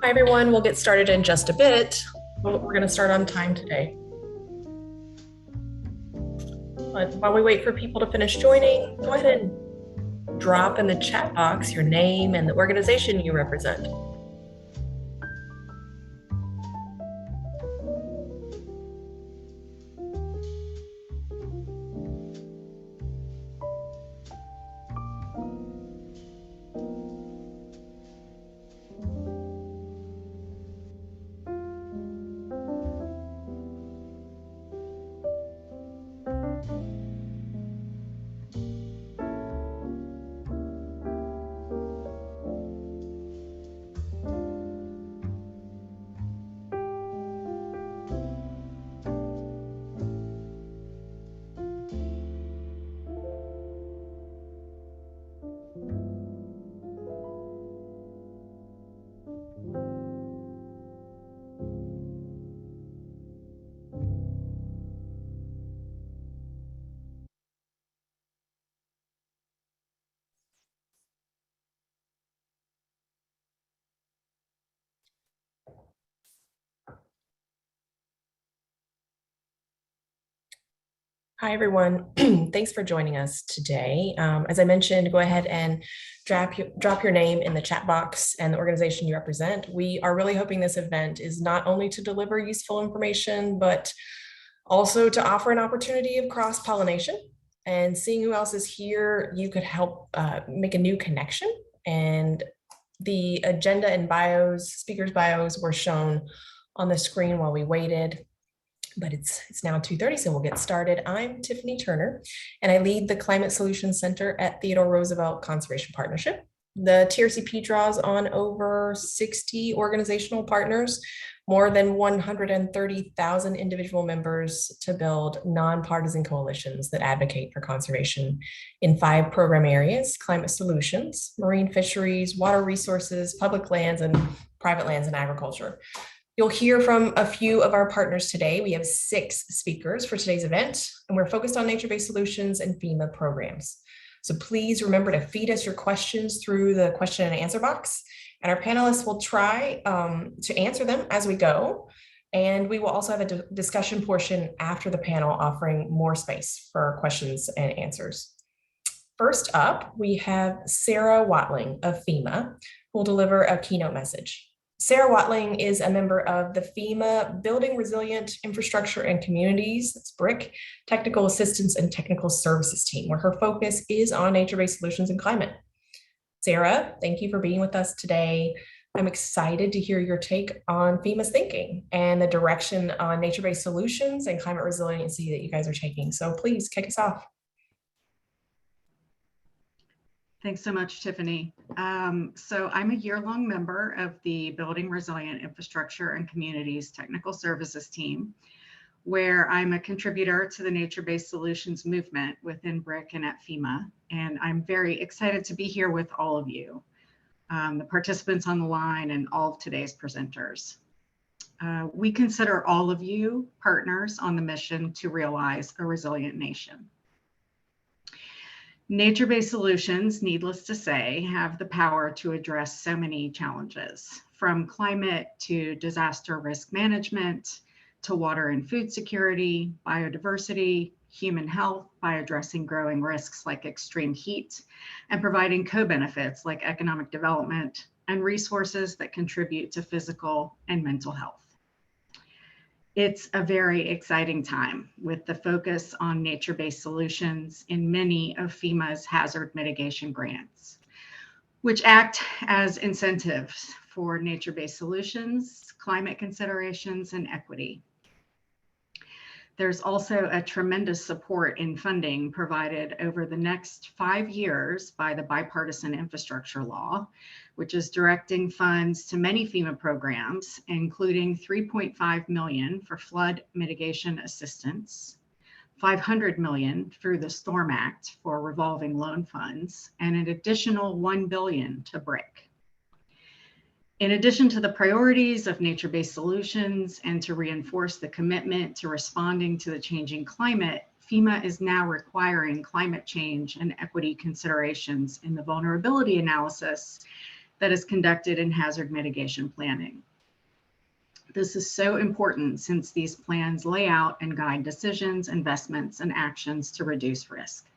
Hi, everyone. We'll get started in just a bit. We're going to start on time today. But while we wait for people to finish joining, go ahead and drop in the chat box your name and the organization you represent. Hi, everyone. Thanks for joining us today. As I mentioned, go ahead and drop your name in the chat box and the organization you represent. We are really hoping this event is not only to deliver useful information, but also to offer an opportunity of cross-pollination and seeing who else is here. You could help make a new connection. And the agenda and speakers' bios were shown on the screen while we waited. But it's now 2:30, so we'll get started. I'm Tiffany Turner, and I lead the Climate Solutions Center at Theodore Roosevelt Conservation Partnership. The TRCP draws on over 60 organizational partners, more than 130,000 individual members to build nonpartisan coalitions that advocate for conservation in 5 program areas: climate solutions, marine fisheries, water resources, public lands, and private lands and agriculture. You'll hear from a few of our partners today. We have 6 speakers for today's event, and we're focused on nature-based solutions and FEMA programs. So please remember to feed us your questions through the question and answer box, and our panelists will try to answer them as we go. And we will also have a discussion portion after the panel, offering more space for questions and answers. First up, we have Sarah Watling of FEMA, who will deliver a keynote message. Sarah Watling is a member of the FEMA Building Resilient Infrastructure and Communities, that's BRIC, Technical Assistance and Technical Services team, where her focus is on nature-based solutions and climate. Sarah, thank you for being with us today. I'm excited to hear your take on FEMA's thinking and the direction on nature-based solutions and climate resiliency that you guys are taking. So please kick us off. Thanks so much, Tiffany. So I'm a year-long member of the Building Resilient Infrastructure and Communities Technical Services team, where I'm a contributor to the nature-based solutions movement within BRIC and at FEMA. And I'm very excited to be here with all of you, the participants on the line and all of today's presenters. We consider all of you partners on the mission to realize a resilient nation. Nature-based solutions, needless to say, have the power to address so many challenges, from climate to disaster risk management, to water and food security, biodiversity, human health by addressing growing risks like extreme heat, and providing co-benefits like economic development and resources that contribute to physical and mental health. It's a very exciting time with the focus on nature-based solutions in many of FEMA's hazard mitigation grants, which act as incentives for nature-based solutions, climate considerations, and equity. There's also a tremendous support in funding provided over the next 5 years by the Bipartisan Infrastructure Law, which is directing funds to many FEMA programs, including $3.5 million for flood mitigation assistance, $500 million through the Storm Act for revolving loan funds, and an additional $1 billion to BRIC. In addition to the priorities of nature-based solutions and to reinforce the commitment to responding to the changing climate, FEMA is now requiring climate change and equity considerations in the vulnerability analysis that is conducted in hazard mitigation planning. This is so important since these plans lay out and guide decisions, investments, and actions to reduce risk,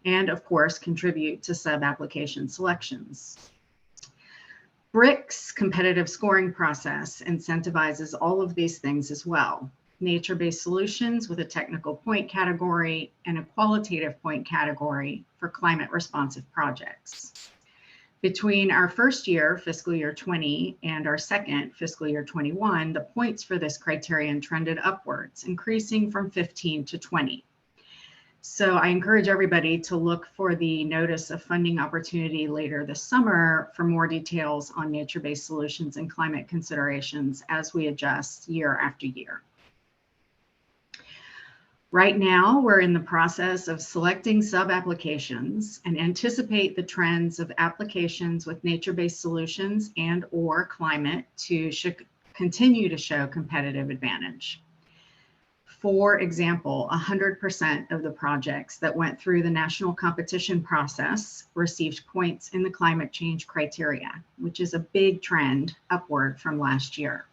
and of course, contribute to sub-application selections. BRIC's competitive scoring process incentivizes all of these things as well. Nature-based solutions with a technical point category and a qualitative point category for climate responsive projects. Between our first year, fiscal year 20, and our second, fiscal year 21, the points for this criterion trended upwards, increasing from 15 to 20. So I encourage everybody to look for the notice of funding opportunity later this summer for more details on nature-based solutions and climate considerations as we adjust year after year. Right now, we're in the process of selecting sub-applications and anticipate the trends of applications with nature-based solutions and/or climate to continue to show competitive advantage. For example, 100% of the projects that went through the national competition process received points in the climate change criteria, which is a big trend upward from last year.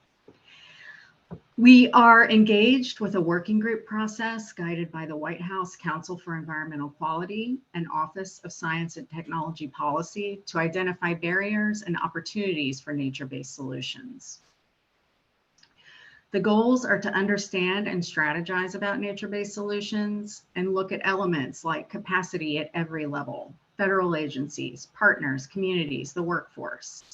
We are engaged with a working group process guided by the White House Council for Environmental Quality and Office of Science and Technology Policy to identify barriers and opportunities for nature-based solutions. The goals are to understand and strategize about nature-based solutions and look at elements like capacity at every level, federal agencies, partners, communities, the workforce,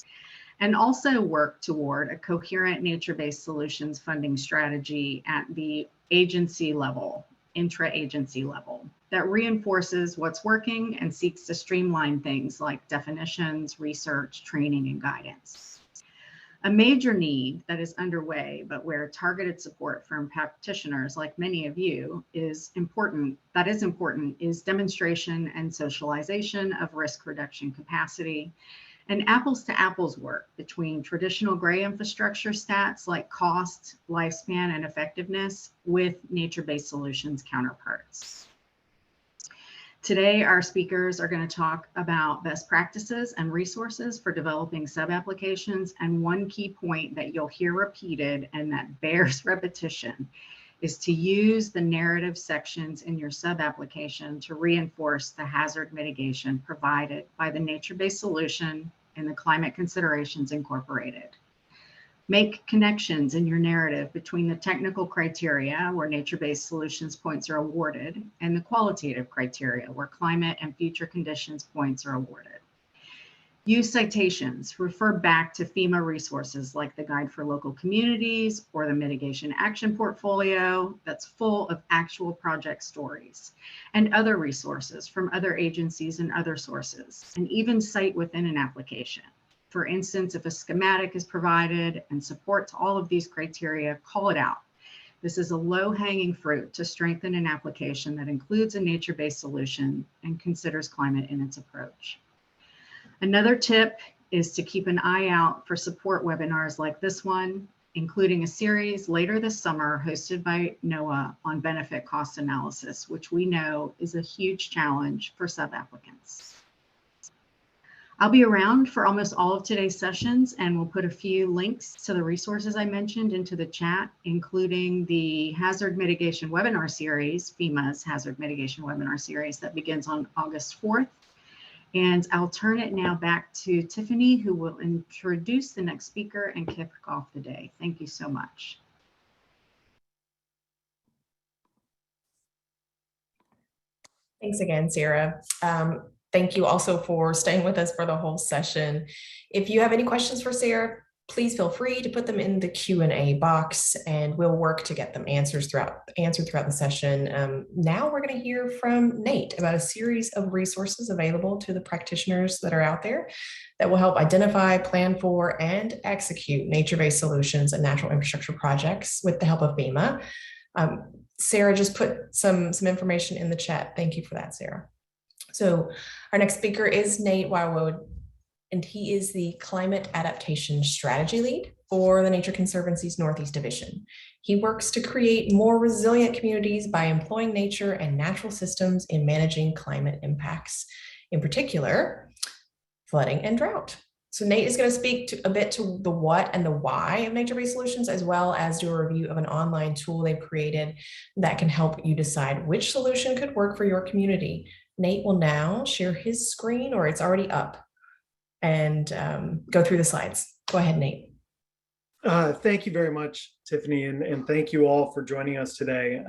and also work toward a coherent nature-based solutions funding strategy at the agency level, intra-agency level, that reinforces what's working and seeks to streamline things like definitions, research, training, and guidance. A major need that is underway, but where targeted support from practitioners like many of you is important, is demonstration and socialization of risk reduction capacity, and apples to apples work between traditional gray infrastructure stats like cost, lifespan, and effectiveness with nature-based solutions counterparts. Today, our speakers are going to talk about best practices and resources for developing sub-applications. And one key point that you'll hear repeated and that bears repetition is to use the narrative sections in your sub-application to reinforce the hazard mitigation provided by the nature-based solution and the climate considerations incorporated. Make connections in your narrative between the technical criteria where nature-based solutions points are awarded and the qualitative criteria where climate and future conditions points are awarded. Use citations, refer back to FEMA resources like the Guide for Local Communities or the Mitigation Action Portfolio that's full of actual project stories, and other resources from other agencies and other sources, and even cite within an application. For instance, if a schematic is provided and support to all of these criteria, call it out. This is a low-hanging fruit to strengthen an application that includes a nature-based solution and considers climate in its approach. Another tip is to keep an eye out for support webinars like this one, including a series later this summer hosted by NOAA on benefit cost analysis, which we know is a huge challenge for sub-applicants. I'll be around for almost all of today's sessions, and we'll put a few links to the resources I mentioned into the chat, including the Hazard Mitigation Webinar Series, FEMA's Hazard Mitigation Webinar Series that begins on August 4th. And I'll turn it now back to Tiffany, who will introduce the next speaker and kick off the day. Thank you so much. Thanks again, Sarah. Thank you also for staying with us for the whole session. If you have any questions for Sarah, please feel free to put them in the Q&A box and we'll work to get them answered throughout the session. Now we're going to hear from Nate about a series of resources available to the practitioners that are out there that will help identify, plan for, and execute nature-based solutions and natural infrastructure projects with the help of FEMA. Sarah just put some information in the chat. Thank you for that, Sarah. So our next speaker is Nate Wildwood, and he is the Climate Adaptation Strategy Lead for the Nature Conservancy's Northeast Division. He works to create more resilient communities by employing nature and natural systems in managing climate impacts, in particular, flooding and drought. So Nate is going to speak a bit to the what and the why of nature-based solutions, as well as do a review of an online tool they've created that can help you decide which solution could work for your community. Nate will now share his screen, or it's already up, and go through the slides. Go ahead, Nate. Thank you very much, Tiffany, and thank you all for joining us today.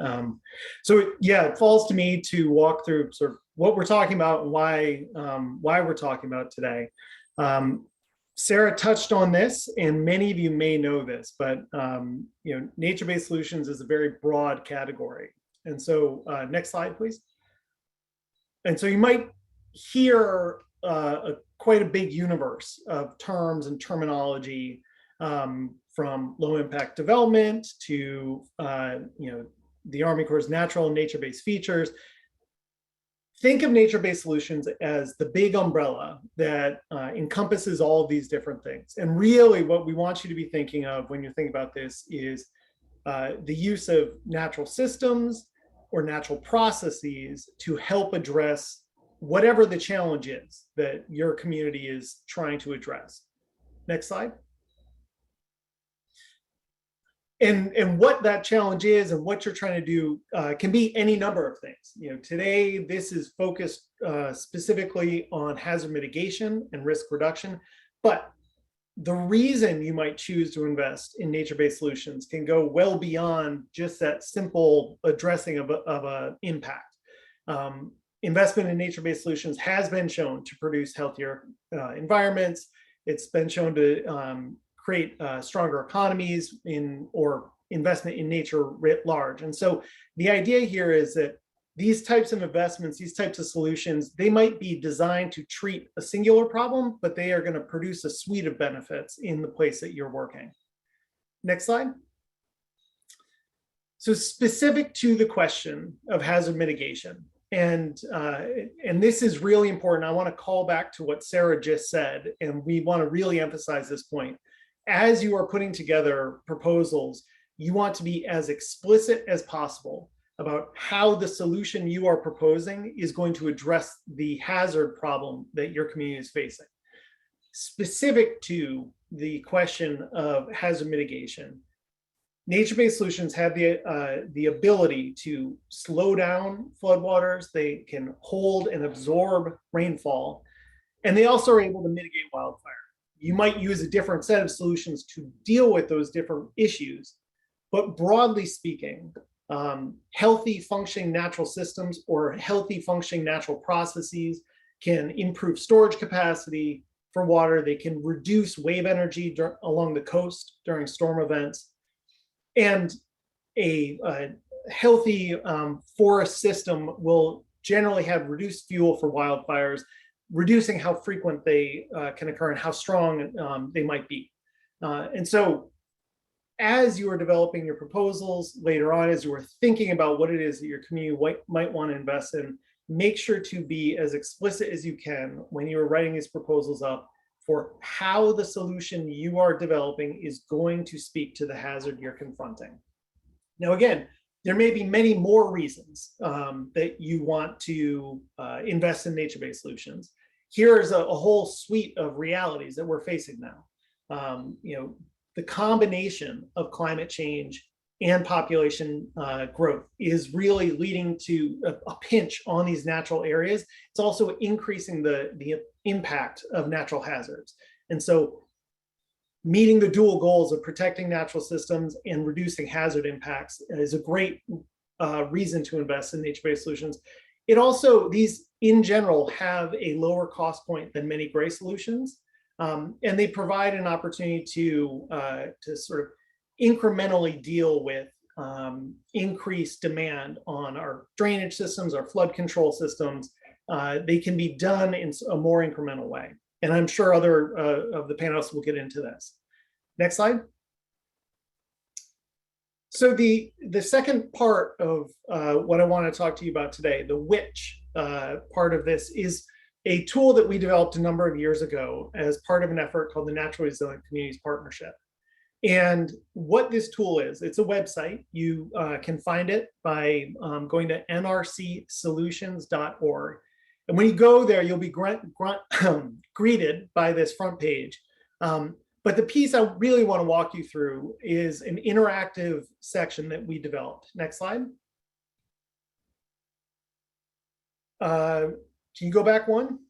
So yeah, it falls to me to walk through sort of what we're talking about and why we're talking about today. Sarah touched on this, and many of you may know this, but nature-based solutions is a very broad category. And so next slide, please. And so you might hear quite a big universe of terms and terminology, from low impact development to the Army Corps' natural and nature-based features. Think of nature-based solutions as the big umbrella that encompasses all of these different things. And really what we want you to be thinking of when you think about this is the use of natural systems or natural processes to help address whatever the challenge is that your community is trying to address. Next slide. And what that challenge is and what you're trying to do can be any number of things. Today this is focused specifically on hazard mitigation and risk reduction, but the reason you might choose to invest in nature-based solutions can go well beyond just that simple addressing of an impact. Investment in nature-based solutions has been shown to produce healthier environments. It's been shown to create stronger economies or investment in nature writ large. And so the idea here is that these types of investments, these types of solutions, they might be designed to treat a singular problem, but they are going to produce a suite of benefits in the place that you're working. Next slide. So specific to the question of hazard mitigation, and this is really important. I want to call back to what Sarah just said, and we want to really emphasize this point. As you are putting together proposals, you want to be as explicit as possible about how the solution you are proposing is going to address the hazard problem that your community is facing. Specific to the question of hazard mitigation, nature-based solutions have the ability to slow down floodwaters. They can hold and absorb rainfall, and they also are able to mitigate wildfire. You might use a different set of solutions to deal with those different issues, but broadly speaking, healthy functioning natural systems or healthy functioning natural processes can improve storage capacity for water. They can reduce wave energy along the coast during storm events. And a healthy forest system will generally have reduced fuel for wildfires, reducing how frequent they can occur and how strong they might be. And so as you are developing your proposals later on, as you are thinking about what it is that your community might want to invest in, make sure to be as explicit as you can when you are writing these proposals up for how the solution you are developing is going to speak to the hazard you're confronting. Now, again, there may be many more reasons that you want to invest in nature-based solutions. Here's a whole suite of realities that we're facing now. The combination of climate change and population growth is really leading to a pinch on these natural areas. It's also increasing the impact of natural hazards. And so meeting the dual goals of protecting natural systems and reducing hazard impacts is a great reason to invest in nature-based solutions. It also, these in general have a lower cost point than many gray solutions. And they provide an opportunity to sort of incrementally deal with increased demand on our drainage systems, our flood control systems. They can be done in a more incremental way. And I'm sure other of the panelists will get into this. Next slide. So the second part of what I want to talk to you about today, the which part of this, is a tool that we developed a number of years ago as part of an effort called the Natural Resilient Communities Partnership. And what this tool is, it's a website. You can find it by going to nrcsolutions.org. And when you go there, you'll be greeted by this front page. But the piece I really want to walk you through is an interactive section that we developed. Next slide. Can you go back one?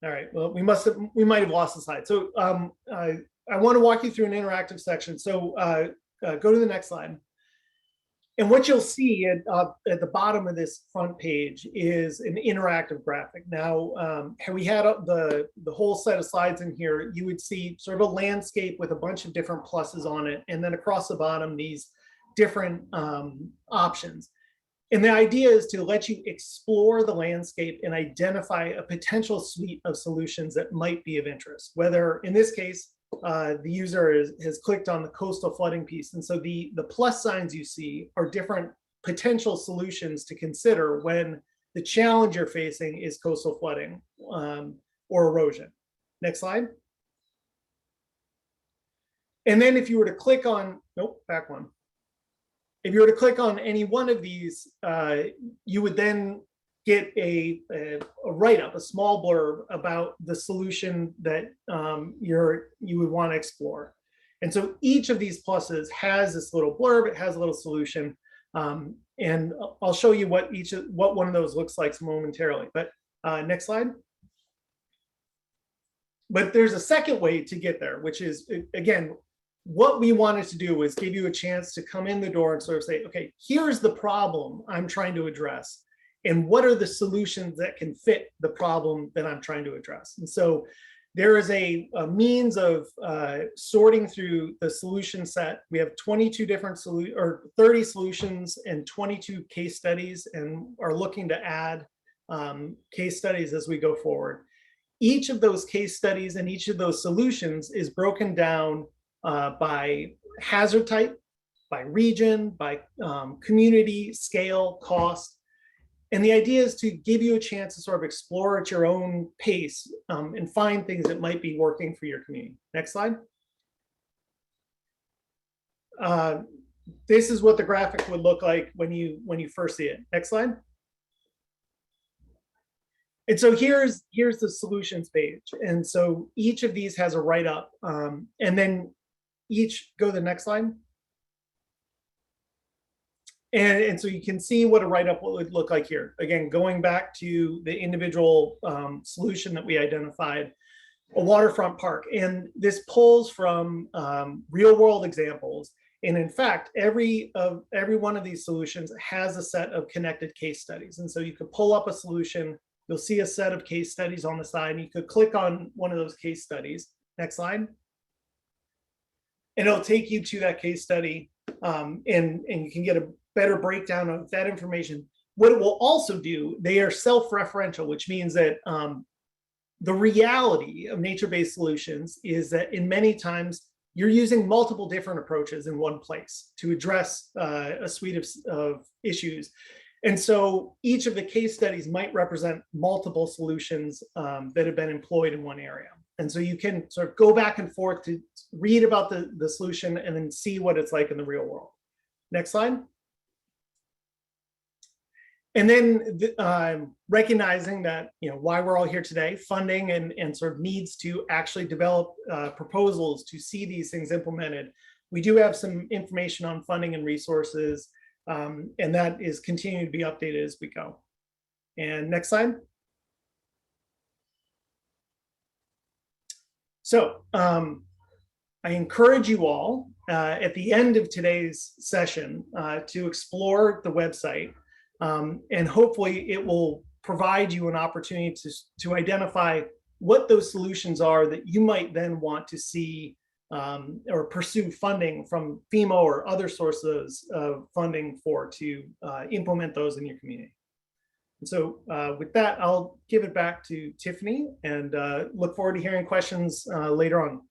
All right, well, we might have lost the slide. So I want to walk you through an interactive section. So go to the next slide. And what you'll see at the bottom of this front page is an interactive graphic. Now, had we had the whole set of slides in here, you would see sort of a landscape with a bunch of different pluses on it. And then across the bottom, these different options. And the idea is to let you explore the landscape and identify a potential suite of solutions that might be of interest. Whether, in this case, the user has clicked on the coastal flooding piece. And so the plus signs you see are different potential solutions to consider when the challenge you're facing is coastal flooding or erosion. Next slide. And then if you were to click on, nope, back one. If you were to click on any one of these, you would then get a write-up, a small blurb about the solution that you would want to explore. And so each of these pluses has this little blurb, it has a little solution. And I'll show you what one of those looks like momentarily. But next slide. But there's a second way to get there, which is, again, what we wanted to do was give you a chance to come in the door and sort of say, okay, here's the problem I'm trying to address. And what are the solutions that can fit the problem that I'm trying to address? And so there is a means of sorting through the solution set. We have 22 different 30 solutions and 22 case studies, and are looking to add case studies as we go forward. Each of those case studies and each of those solutions is broken down by hazard type, by region, by community, scale, cost. And the idea is to give you a chance to sort of explore at your own pace and find things that might be working for your community. Next slide. This is what the graphic would look like when you first see it. Next slide. And so here's the solutions page. And so each of these has a write-up, and then go to the next slide. And so you can see what a write-up would look like here. Again, going back to the individual solution that we identified, a waterfront park. And this pulls from real-world examples. And in fact, every one of these solutions has a set of connected case studies. And so you could pull up a solution, you'll see a set of case studies on the side, and you could click on one of those case studies. Next slide. And it'll take you to that case study, and you can get a better breakdown of that information. What it will also do, they are self-referential, which means that the reality of nature-based solutions is that in many times you're using multiple different approaches in one place to address a suite of issues. And so each of the case studies might represent multiple solutions that have been employed in one area. And so you can sort of go back and forth to read about the solution and then see what it's like in the real world. Next slide. And then recognizing that, why we're all here today, funding and sort of needs to actually develop proposals to see these things implemented. We do have some information on funding and resources, and that is continuing to be updated as we go. And next slide. So I encourage you all at the end of today's session to explore the website. And hopefully it will provide you an opportunity to identify what those solutions are that you might then want to see or pursue funding from FEMA or other sources of funding to implement those in your community. And so with that, I'll give it back to Tiffany and look forward to hearing questions later on.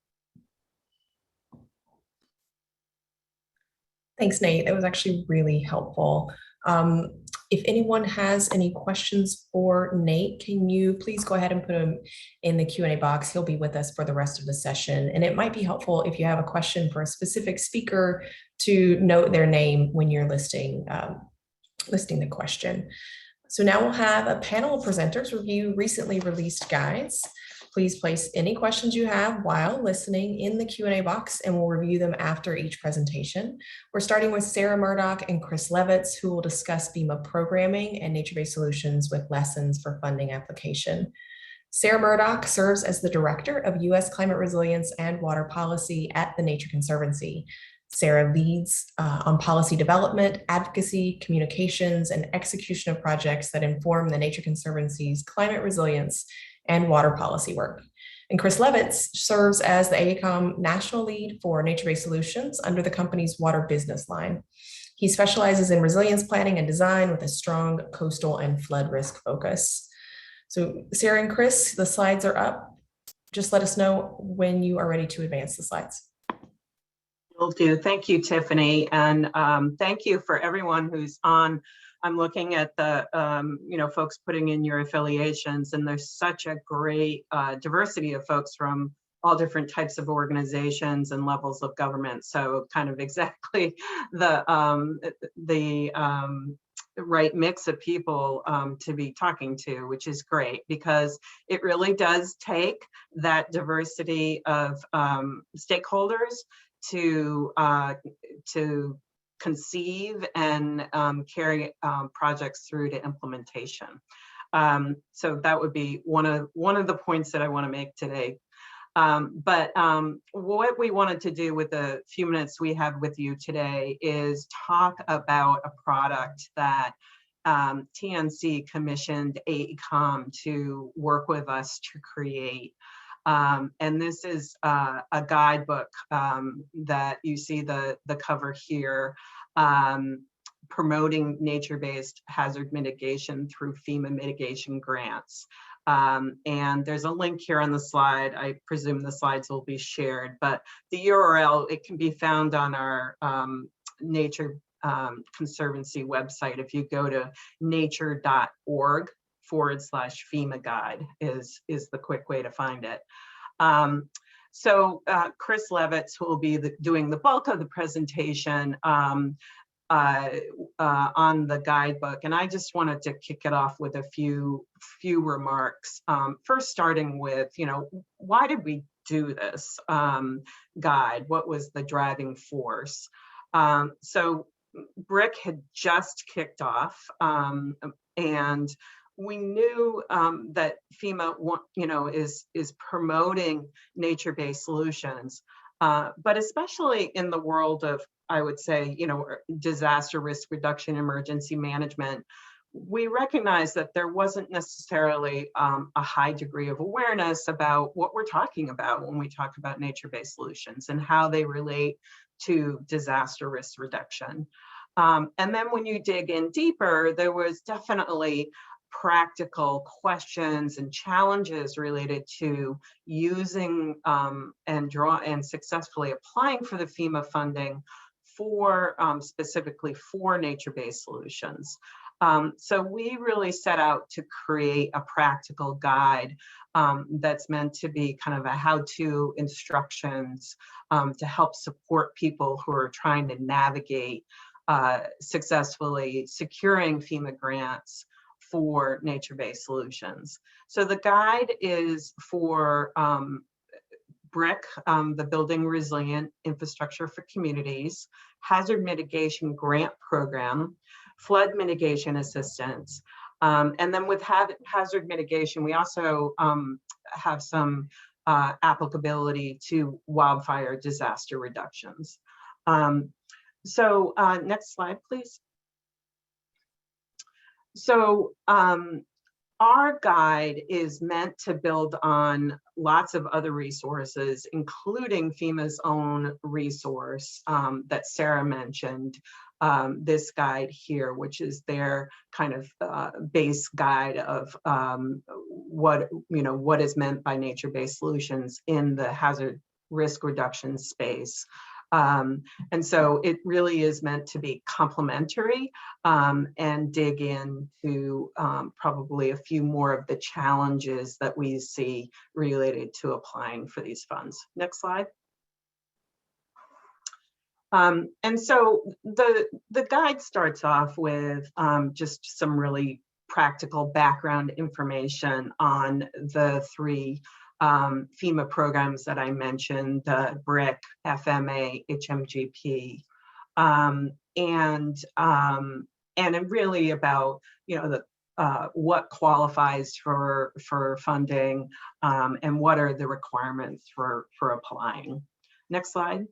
Thanks, Nate. That was actually really helpful. If anyone has any questions for Nate, can you please go ahead and put them in the Q&A box? He'll be with us for the rest of the session. And it might be helpful if you have a question for a specific speaker to note their name when you're listing the question. So now we'll have a panel of presenters review recently released guides. Please place any questions you have while listening in the Q&A box, and we'll review them after each presentation. We're starting with Sarah Murdoch and Chris Levitz, who will discuss FEMA programming and nature-based solutions with lessons for funding application. Sarah Murdoch serves as the Director of U.S. Climate Resilience and Water Policy at the Nature Conservancy. Sarah leads on policy development, advocacy, communications, and execution of projects that inform the Nature Conservancy's climate resilience and water policy work. And Chris Levitz serves as the AECOM National Lead for Nature-Based Solutions under the company's water business line. He specializes in resilience planning and design with a strong coastal and flood risk focus. So Sarah and Chris, the slides are up. Just let us know when you are ready to advance the slides. Will do. Thank you, Tiffany. And thank you for everyone who's on. I'm looking at the, folks putting in your affiliations, and there's such a great diversity of folks from all different types of organizations and levels of government. So kind of exactly the right mix of people to be talking to, which is great, because it really does take that diversity of stakeholders to conceive and carry projects through to implementation. So that would be one of the points that I want to make today. But what we wanted to do with the few minutes we have with you today is talk about a product that TNC commissioned AECOM to work with us to create. And this is a guidebook that you see the cover here, promoting nature-based hazard mitigation through FEMA mitigation grants. And there's a link here on the slide. I presume the slides will be shared, but the URL, it can be found on our Nature Conservancy website. If you go to nature.org/FEMA guide is the quick way to find it. So Chris Levitz, who will be doing the bulk of the presentation on the guidebook, and I just wanted to kick it off with a few remarks. First, starting with, why did we do this guide? What was the driving force? So BRIC had just kicked off, and we knew that FEMA, is promoting nature-based solutions, but especially in the world of, I would say, disaster risk reduction, emergency management, we recognize that there wasn't necessarily a high degree of awareness about what we're talking about when we talk about nature-based solutions and how they relate to disaster risk reduction. And then when you dig in deeper, there was definitely practical questions and challenges related to using and successfully applying for the FEMA funding for specifically for nature-based solutions. So we really set out to create a practical guide that's meant to be kind of a how-to instructions to help support people who are trying to navigate successfully securing FEMA grants for nature-based solutions. So the guide is for BRIC, the Building Resilient Infrastructure for Communities, Hazard Mitigation Grant Program, Flood Mitigation Assistance. And then with hazard mitigation, we also have some applicability to wildfire disaster reductions. So next slide, please. So our guide is meant to build on lots of other resources, including FEMA's own resource that Sarah mentioned, this guide here, which is their kind of base guide of what is meant by nature-based solutions in the hazard risk reduction space. And so it really is meant to be complementary and dig into probably a few more of the challenges that we see related to applying for these funds. Next slide. And so the guide starts off with just some really practical background information on the three FEMA programs that I mentioned, BRIC, FMA, HMGP, and really about, you know, the what qualifies for funding, and what are the requirements for applying. Next slide.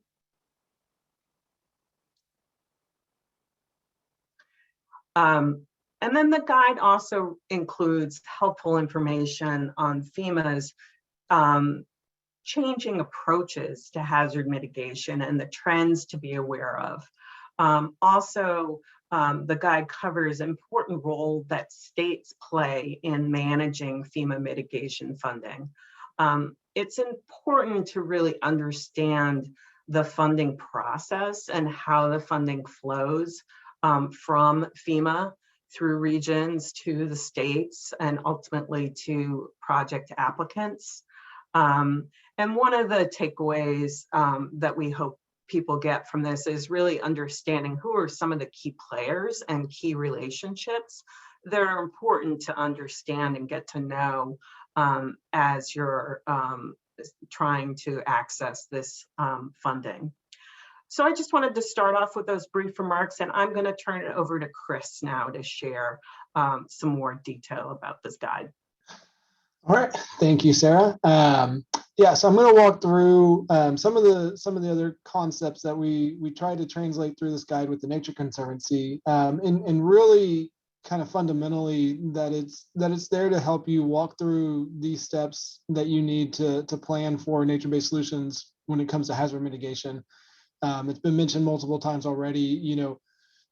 And then the guide also includes helpful information on FEMA's changing approaches to hazard mitigation and the trends to be aware of. Also, the guide covers important role that states play in managing FEMA mitigation funding. It's important to really understand the funding process and how the funding flows from FEMA through regions to the states and ultimately to project applicants. And one of the takeaways that we hope people get from this is really understanding who are some of the key players and key relationships that are important to understand and get to know as you're trying to access this funding. So I just wanted to start off with those brief remarks, and I'm going to turn it over to Chris now to share some more detail about this guide. All right, thank you, Sarah. Yeah, so I'm going to walk through some of the other concepts that we try to translate through this guide with the Nature Conservancy, and really kind of fundamentally that it's there to help you walk through these steps that you need to plan for nature-based solutions when it comes to hazard mitigation. It's been mentioned multiple times already, you know,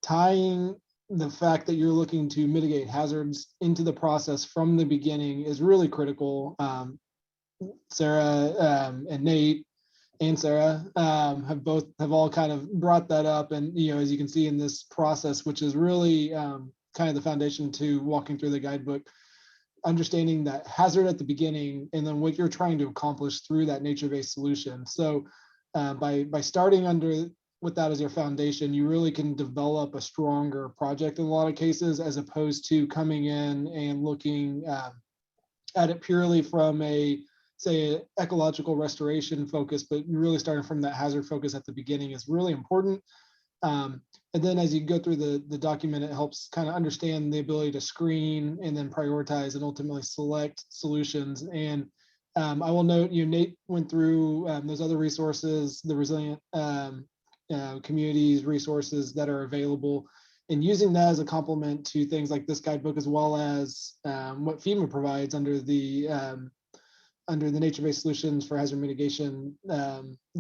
tying the fact that you're looking to mitigate hazards into the process from the beginning is really critical. Sarah and Nate and Sarah have all kind of brought that up, and you know, as you can see in this process, which is really kind of the foundation to walking through the guidebook, understanding that hazard at the beginning and then what you're trying to accomplish through that nature-based solution. So by starting with that as your foundation, you really can develop a stronger project in a lot of cases, as opposed to coming in and looking at it purely from say ecological restoration focus, but really starting from that hazard focus at the beginning is really important. And then as you go through the document, it helps kind of understand the ability to screen and then prioritize and ultimately select solutions. And I will note, you know, Nate went through those other resources, the resilient communities resources that are available, and using that as a complement to things like this guidebook, as well as what FEMA provides under the nature-based solutions for hazard mitigation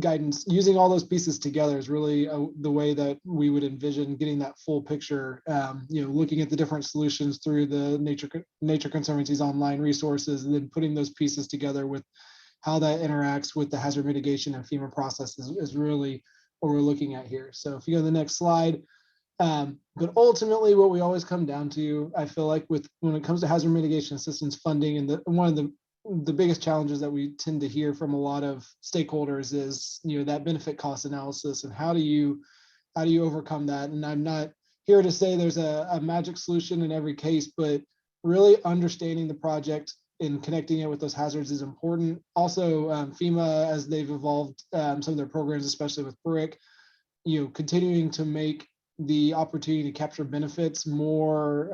guidance. Using all those pieces together is really the way that we would envision getting that full picture. You know, looking at the different solutions through the Nature Conservancy's online resources, and then putting those pieces together with how that interacts with the hazard mitigation and FEMA process is really what we're looking at here. So if you go to the next slide, but ultimately what we always come down to, I feel like when it comes to hazard mitigation assistance funding, and one of the biggest challenges that we tend to hear from a lot of stakeholders is, you know, that benefit cost analysis, and how do you overcome that? And I'm not here to say there's a magic solution in every case, but really understanding the project and connecting it with those hazards is important. Also, FEMA, as they've evolved some of their programs, especially with BRIC, you know, continuing to make the opportunity to capture benefits more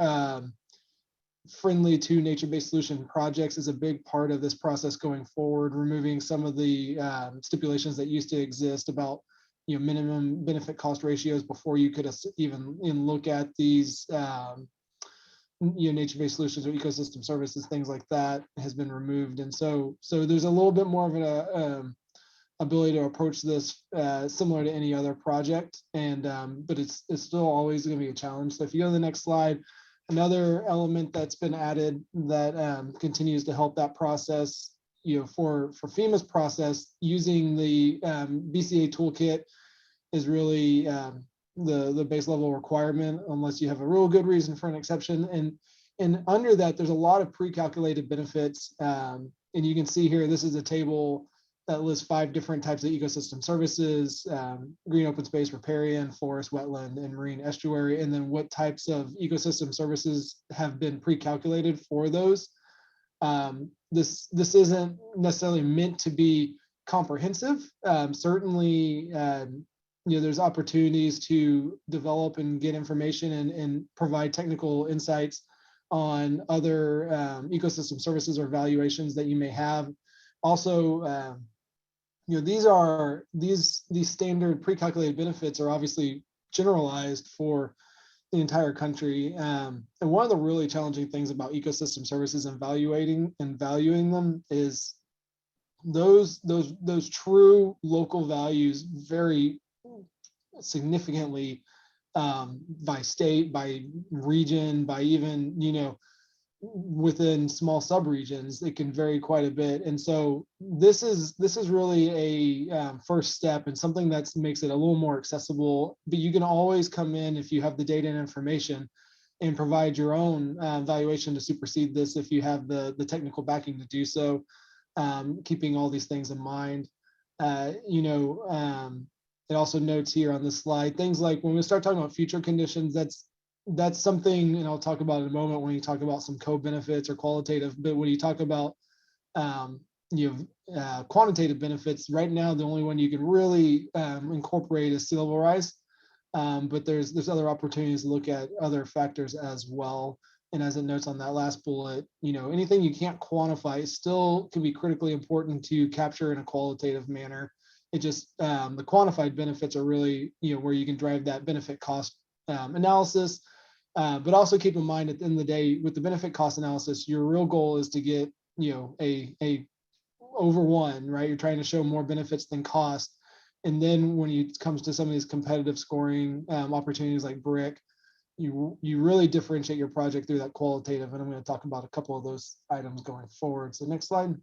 friendly to nature-based solution projects is a big part of this process going forward, removing some of the stipulations that used to exist about, you know, minimum benefit cost ratios before you could even look at these you know, nature-based solutions or ecosystem services, things like that has been removed. And so there's a little bit more of an ability to approach this similar to any other project, and but it's still always going to be a challenge. So if you go to the next slide, another element that's been added that continues to help that process, you know, for FEMA's process, using the BCA toolkit is really the base level requirement, unless you have a real good reason for an exception. And under that, there's a lot of pre-calculated benefits. And you can see here, this is a table that lists 5 different types of ecosystem services: green open space, riparian, forest, wetland, and marine estuary, and then what types of ecosystem services have been pre-calculated for those. This isn't necessarily meant to be comprehensive. Certainly, there's opportunities to develop and get information and provide technical insights on other ecosystem services or valuations that you may have. Also, these standard pre-calculated benefits are obviously generalized for the entire country. And one of the really challenging things about ecosystem services and valuing them is those true local values vary significantly by state, by region, by even, within small subregions. It can vary quite a bit. And so this is really a first step and something that makes it a little more accessible, but you can always come in if you have the data and information and provide your own valuation to supersede this if you have the technical backing to do so, keeping all these things in mind. It also notes here on this slide things like when we start talking about future conditions, that's something, and I'll talk about in a moment when you talk about some co-benefits or qualitative, but when you talk about quantitative benefits, right now the only one you can really incorporate is sea level rise, but there's other opportunities to look at other factors as well. And as it notes on that last bullet, anything you can't quantify still can be critically important to capture in a qualitative manner. It just, the quantified benefits are really, where you can drive that benefit cost analysis. But also keep in mind at the end of the day, with the benefit cost analysis, your real goal is to get, a over one, right? You're trying to show more benefits than cost. And then when it comes to some of these competitive scoring opportunities like BRIC, you really differentiate your project through that qualitative. And I'm going to talk about a couple of those items going forward. So next slide.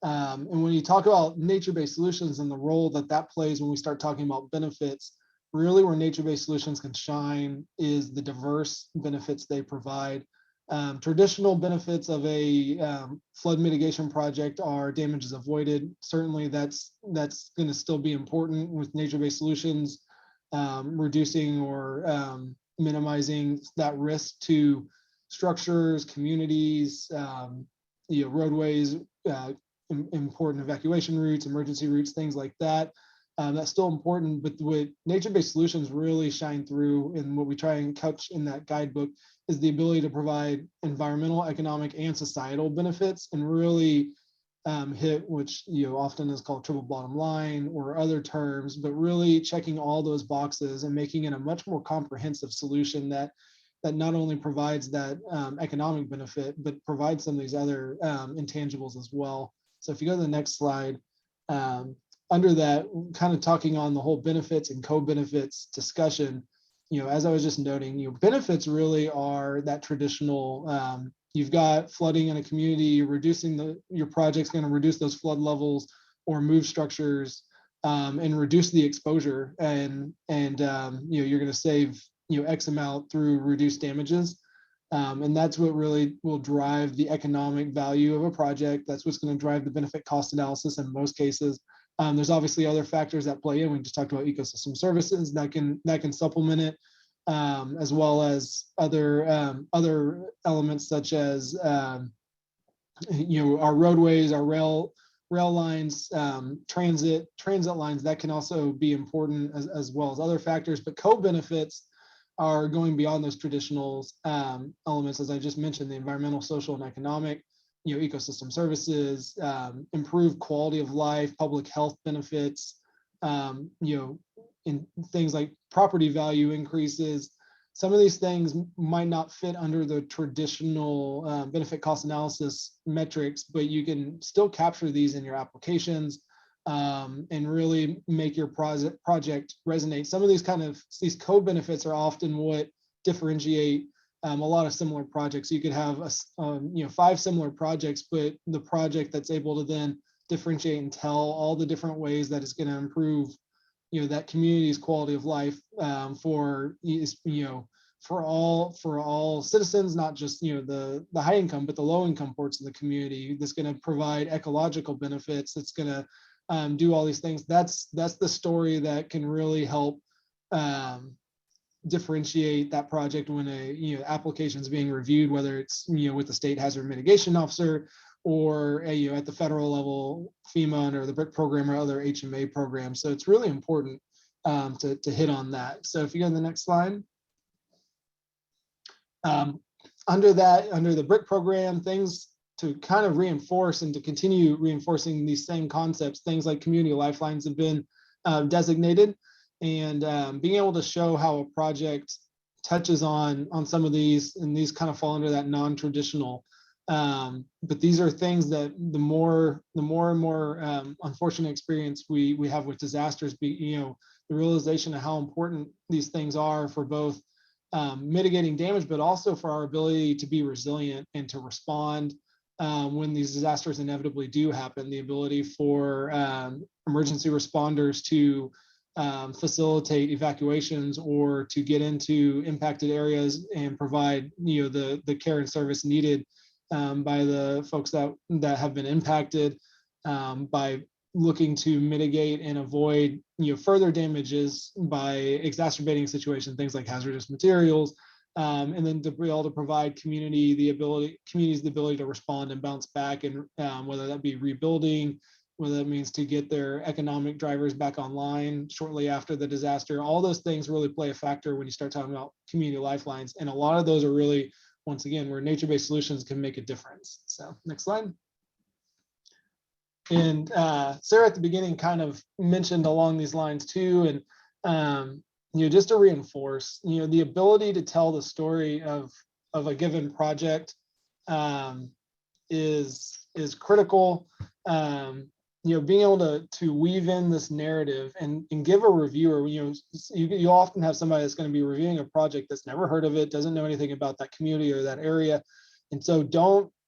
And when you talk about nature-based solutions and the role that plays when we start talking about benefits, really where nature-based solutions can shine is the diverse benefits they provide. Traditional benefits of a flood mitigation project are damages avoided. Certainly that's going to still be important with nature-based solutions, reducing or minimizing that risk to structures, communities, roadways, important evacuation routes, emergency routes, things like that. That's still important, but what nature-based solutions really shine through, and what we try and couch in that guidebook is the ability to provide environmental, economic, and societal benefits, and really hit, which often is called triple bottom line or other terms, but really checking all those boxes and making it a much more comprehensive solution that not only provides that economic benefit, but provides some of these other intangibles as well. So if you go to the next slide, under that, kind of talking on the whole benefits and co-benefits discussion, as I was just noting, benefits really are that traditional, you've got flooding in a community, reducing your project's going to reduce those flood levels or move structures and reduce the exposure, and you're going to save X amount through reduced damages. And that's what really will drive the economic value of a project. That's what's going to drive the benefit cost analysis in most cases. There's obviously other factors that play in. We just talked about ecosystem services that can supplement it, as well as other elements such as our roadways, our rail lines, transit lines that can also be important as well as other factors. But co-benefits are going beyond those traditional elements, as I just mentioned: the environmental, social, and economic, ecosystem services, improved quality of life, public health benefits, in things like property value increases. Some of these things might not fit under the traditional benefit cost analysis metrics, but you can still capture these in your applications and really make your project resonate. Some of these co-benefits are often what differentiate a lot of similar projects. You could have 5 similar projects, but the project that's able to then differentiate and tell all the different ways that it's going to improve that community's quality of life for all citizens, not just the high income, but the low income ports of the community. That's going to provide ecological benefits. That's going to do all these things. That's the story that can really help differentiate that project when a application is being reviewed, whether it's with the state hazard mitigation officer or at the federal level, FEMA or the BRIC program or other HMA programs. So it's really important to hit on that. So if you go to the next slide. Under the BRIC program, things to kind of reinforce and to continue reinforcing these same concepts, things like community lifelines have been designated, and being able to show how a project touches on some of these, and these kind of fall under that non-traditional. But these are things that the more and more unfortunate experience we have with disasters, the realization of how important these things are for both mitigating damage, but also for our ability to be resilient and to respond when these disasters inevitably do happen. The ability for emergency responders to facilitate evacuations or to get into impacted areas and provide the care and service needed by the folks that have been impacted, by looking to mitigate and avoid further damages by exacerbating situations, things like hazardous materials, and then to be able to provide communities the ability to respond and bounce back, and whether that be rebuilding, whether that means to get their economic drivers back online shortly after the disaster. All those things really play a factor when you start talking about community lifelines, and a lot of those are really, once again, where nature-based solutions can make a difference. So next slide. And Sarah at the beginning kind of mentioned along these lines too, and just to reinforce, the ability to tell the story of a given project is critical. Being able to weave in this narrative and give a reviewer, you often have somebody that's going to be reviewing a project that's never heard of it, doesn't know anything about that community or that area, and so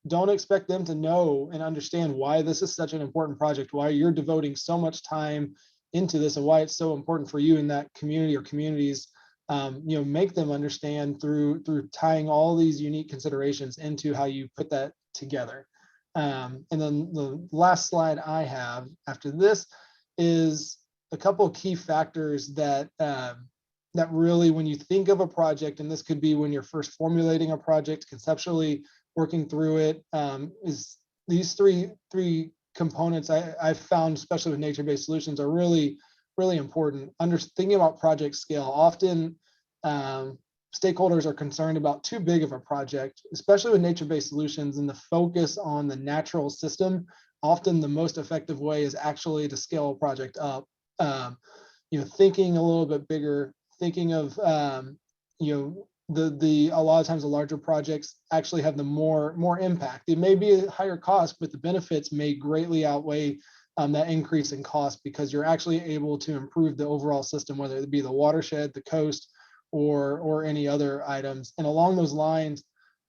don't expect them to know and understand why this is such an important project, why you're devoting so much time into this, and why it's so important for you in that community or communities. Make them understand through tying all these unique considerations into how you put that together. And then the last slide I have after this is a couple of key factors that really, when you think of a project, and this could be when you're first formulating a project, conceptually working through it, is these three components I've found, especially with nature-based solutions, are really, really important. Thinking about project scale, often stakeholders are concerned about too big of a project, especially with nature-based solutions, and the focus on the natural system. Often the most effective way is actually to scale a project up. Thinking a little bit bigger, thinking of a lot of times the larger projects actually have the more impact. It may be a higher cost, but the benefits may greatly outweigh that increase in cost, because you're actually able to improve the overall system, whether it be the watershed, the coast, or any other items. And along those lines,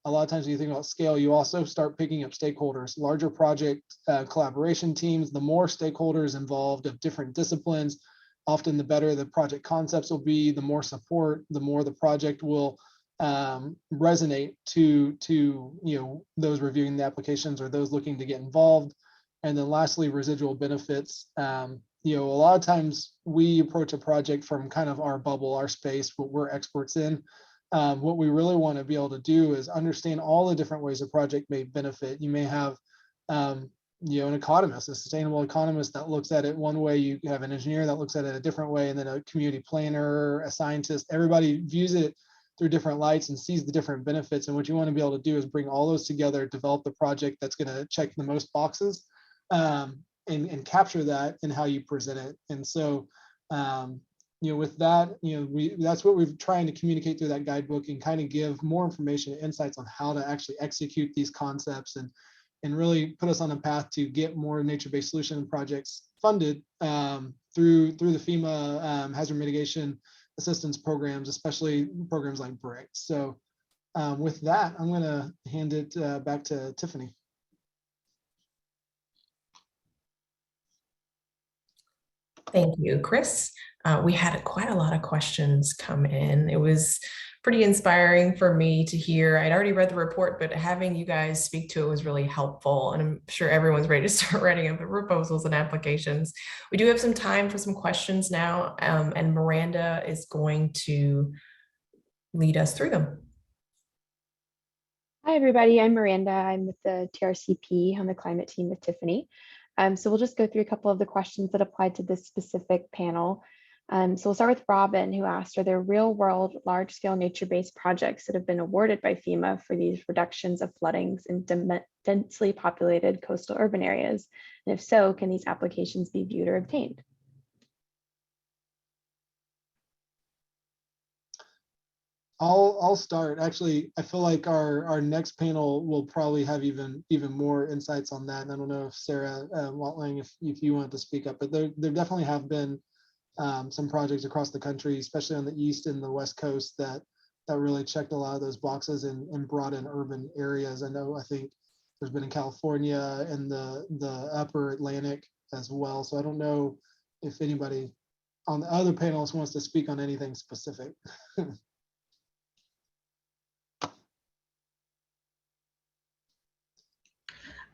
a lot of times when you think about scale, you also start picking up stakeholders. Larger project collaboration teams, the more stakeholders involved of different disciplines, often the better the project concepts will be, the more support, the more the project will resonate to those reviewing the applications or those looking to get involved. And then lastly, residual benefits. A lot of times we approach a project from kind of our bubble, our space, what we're experts in. What we really want to be able to do is understand all the different ways a project may benefit. You may have an economist, a sustainable economist that looks at it one way, you have an engineer that looks at it a different way, and then a community planner, a scientist. Everybody views it through different lights and sees the different benefits. And what you want to be able to do is bring all those together, develop the project that's going to check the most boxes, and capture that in how you present it. And so with that, that's what we're trying to communicate through that guidebook, and kind of give more information and insights on how to actually execute these concepts, and really put us on a path to get more nature-based solution projects funded through the FEMA hazard mitigation assistance programs, especially programs like BRIC. So with that, I'm going to hand it back to Tiffany. Thank you, Chris. We had quite a lot of questions come in. It was pretty inspiring for me to hear. I'd already read the report, but having you guys speak to it was really helpful. And I'm sure everyone's ready to start writing up the proposals and applications. We do have some time for some questions now, and Miranda is going to lead us through them. Hi, everybody. I'm Miranda. I'm with the TRCP on the climate team with Tiffany. So we'll just go through a couple of the questions that applied to this specific panel. So we'll start with Robin, who asked, are there real world, large scale nature-based projects that have been awarded by FEMA for these reductions of floodings in densely populated coastal urban areas? And if so, can these applications be viewed or obtained? I'll start. Actually, I feel like our next panel will probably have even more insights on that. And I don't know if Sarah Watling, if you want to speak up, but there definitely have been some projects across the country, especially on the east and the west coast, that really checked a lot of those boxes and brought in urban areas. I think there's been in California and the upper Atlantic as well. So I don't know if anybody on the other panelists wants to speak on anything specific.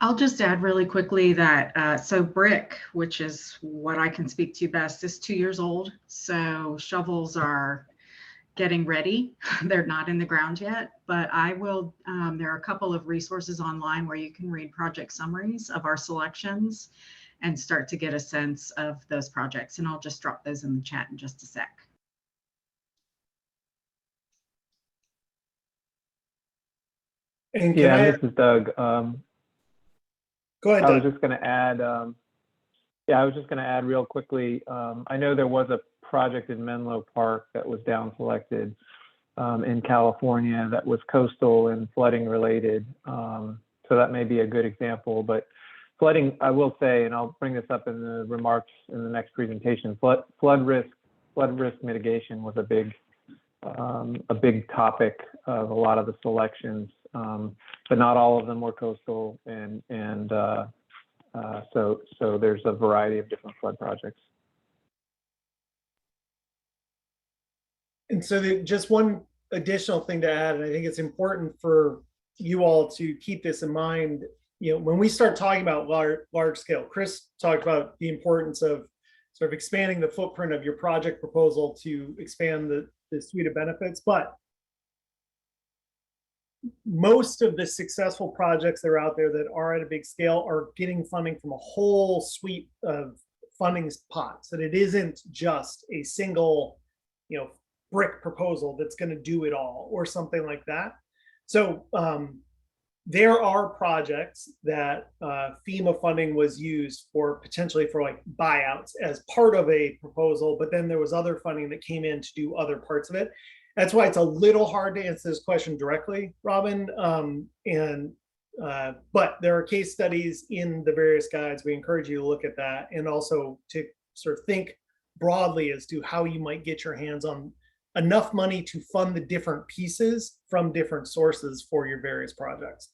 I'll just add really quickly that so brick, which is what I can speak to best, is 2 years old. So shovels are getting ready. They're not in the ground yet, but I will, there are a couple of resources online where you can read project summaries of our selections and start to get a sense of those projects. And I'll just drop those in the chat in just a sec. And this is Doug. Go ahead, I Doug. was just going to add, I was just going to add real quickly. I know there was a project in Menlo Park that was down selected in California that was coastal and flooding related. So that may be a good example, but flooding, I will say, and I'll bring this up in the remarks in the next presentation, flood risk mitigation was a big topic of a lot of the selections. But not all of them were coastal, and so there's a variety of different flood projects. And so just one additional thing to add, and I think it's important for you all to keep this in mind. When we start talking about large scale, Chris talked about the importance of sort of expanding the footprint of your project proposal to expand the suite of benefits, but most of the successful projects that are out there that are at a big scale are getting funding from a whole suite of funding pots. That it isn't just a single, brick proposal that's going to do it all or something like that. So there are projects that FEMA funding was used for potentially for like buyouts as part of a proposal, but then there was other funding that came in to do other parts of it. That's why it's a little hard to answer this question directly, Robin. But there are case studies in the various guides. We encourage you to look at that and also to sort of think broadly as to how you might get your hands on enough money to fund the different pieces from different sources for your various projects.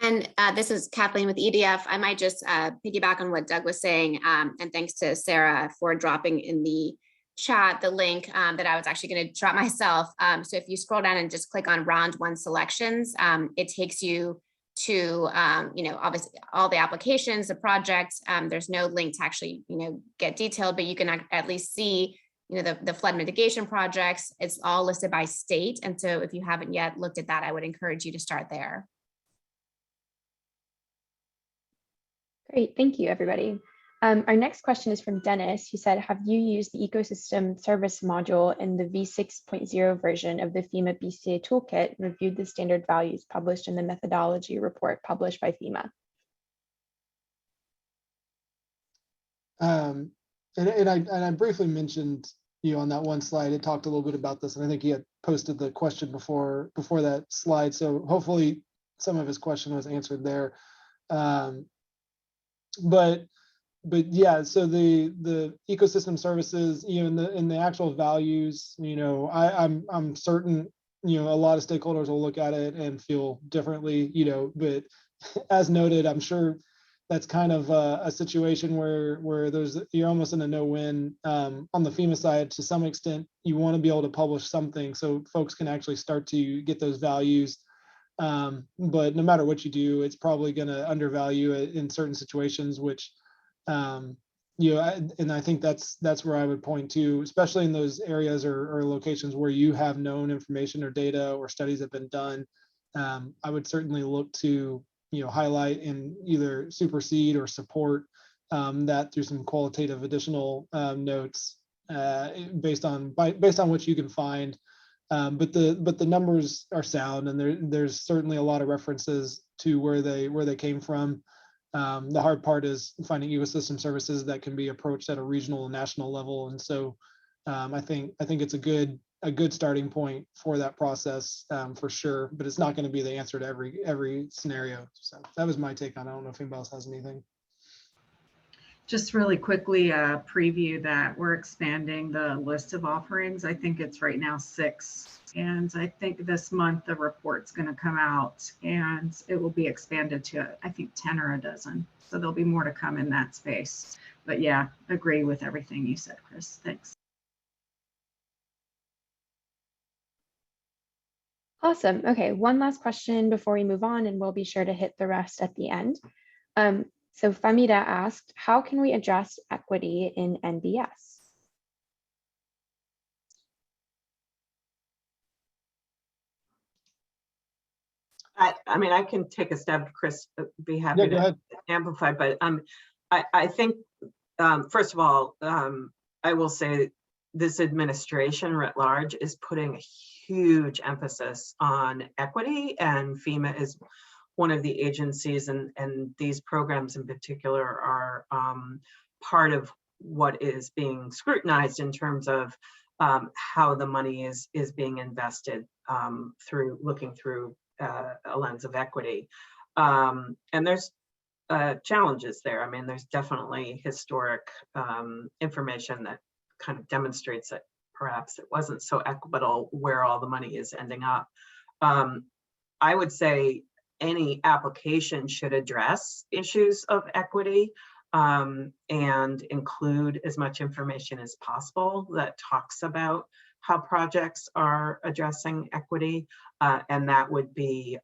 And this is Kathleen with EDF. I might just piggyback on what Doug was saying. And thanks to Sarah for dropping in the chat the link that I was actually going to drop myself. So if you scroll down and just click on round 1 selections, it takes you to, obviously all the applications, the projects. There's no link to actually, get detailed, but you can at least see, the flood mitigation projects. It's all listed by state. And so if you haven't yet looked at that, I would encourage you to start there. Great, thank you, everybody. Our next question is from Dennis, who said, have you used the ecosystem service module in the v6.0 version of the FEMA BCA toolkit and reviewed the standard values published in the methodology report published by FEMA? And I briefly mentioned on that one slide, it talked a little bit about this, and I think he had posted the question before that slide. So hopefully some of his question was answered there. But yeah, so the ecosystem services, in the actual values, I'm certain, a lot of stakeholders will look at it and feel differently, but as noted, I'm sure that's kind of a situation where you're almost in a no-win. On the FEMA side, to some extent, you want to be able to publish something so folks can actually start to get those values. But no matter what you do, it's probably going to undervalue it in certain situations, which and I think that's where I would point to, especially in those areas or locations where you have known information or data or studies have been done. I would certainly look to highlight and either supersede or support that through some qualitative additional notes based on what you can find. But the numbers are sound, and there's certainly a lot of references to where they came from. The hard part is finding ecosystem services that can be approached at a regional and national level, and so I think it's a good starting point for that process for sure. But it's not going to be the answer to every scenario. So that was my take on it. I don't know if anybody else has anything. Just really quickly preview that we're expanding the list of offerings. I think it's right now 6. And I think this month the report's going to come out and it will be expanded to, I think, 10 or a dozen. So there'll be more to come in that space. But yeah, agree with everything you said, Chris. Thanks. Awesome. Okay, one last question before we move on, and we'll be sure to hit the rest at the end. So Famida asked, how can we address equity in NBS? I mean, I can take a stab, Chris, be happy to amplify, but I think, first of all, I will say this administration writ large is putting a huge emphasis on equity, and FEMA is one of the agencies, and these programs in particular are part of what is being scrutinized in terms of how the money is being invested through looking through a lens of equity. And there's challenges there. I mean, there's definitely historic information that kind of demonstrates that perhaps it wasn't so equitable where all the money is ending up. I would say any application should address issues of equity and include as much information as possible that talks about how projects are addressing equity. And that would be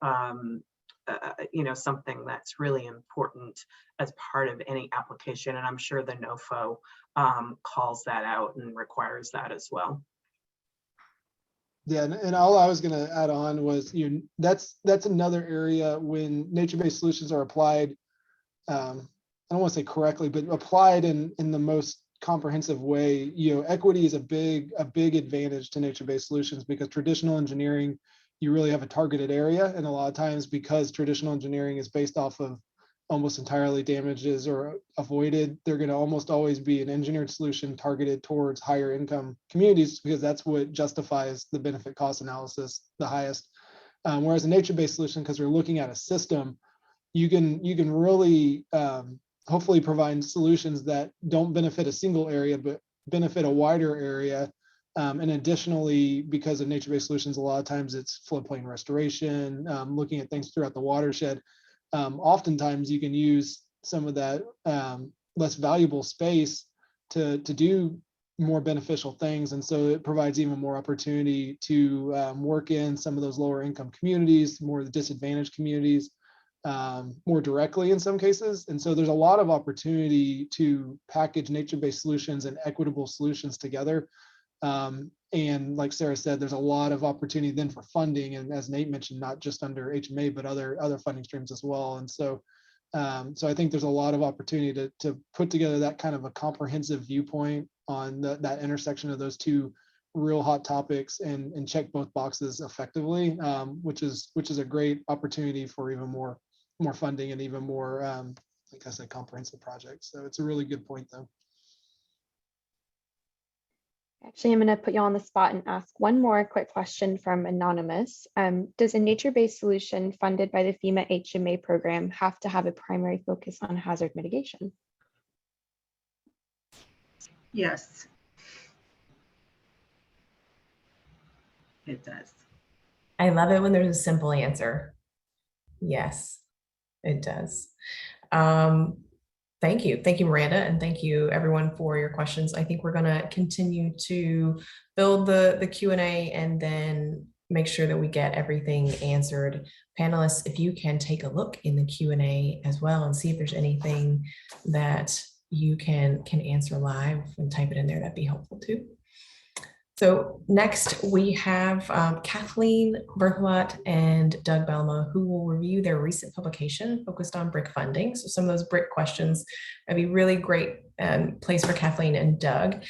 something that's really important as part of any application. And I'm sure the NOFO calls that out and requires that as well. Yeah, and all I was going to add on was, that's another area when nature-based solutions are applied. I don't want to say correctly, but applied in the most comprehensive way. Equity is a big advantage to nature-based solutions, because traditional engineering, you really have a targeted area, and a lot of times because traditional engineering is based off of almost entirely damages or avoided, they're going to almost always be an engineered solution targeted towards higher income communities, because that's what justifies the benefit cost analysis the highest. Whereas a nature-based solution, because we're looking at a system, you can really hopefully provide solutions that don't benefit a single area, but benefit a wider area. And additionally, because of nature-based solutions, a lot of times it's floodplain restoration, looking at things throughout the watershed. Oftentimes you can use some of that less valuable space to do more beneficial things. And so it provides even more opportunity to work in some of those lower income communities, more disadvantaged communities, more directly in some cases. And so there's a lot of opportunity to package nature-based solutions and equitable solutions together. And like Sarah said, there's a lot of opportunity then for funding, and as Nate mentioned, not just under HMA, but other funding streams as well. And so I think there's a lot of opportunity to put together that kind of a comprehensive viewpoint on that intersection of those two real hot topics and check both boxes effectively, which is a great opportunity for even more funding and even more, like I said, comprehensive projects. So it's a really good point, though. Actually, I'm going to put you on the spot and ask one more quick question from Anonymous. Does a nature-based solution funded by the FEMA HMA program have to have a primary focus on hazard mitigation? Yes, it does. I love it when there's a simple answer. Yes, it does. Thank you. Thank you, Miranda, and thank you everyone for your questions. I think we're going to continue to build the Q&A and then make sure that we get everything answered. Panelists, if you can take a look in the Q&A as well and see if there's anything that you can answer live and type it in there, that'd be helpful too. So next we have Kathleen Berthelot and Doug Belma, who will review their recent publication focused on BRIC funding. So some of those BRIC questions would be really great place for Kathleen and Doug.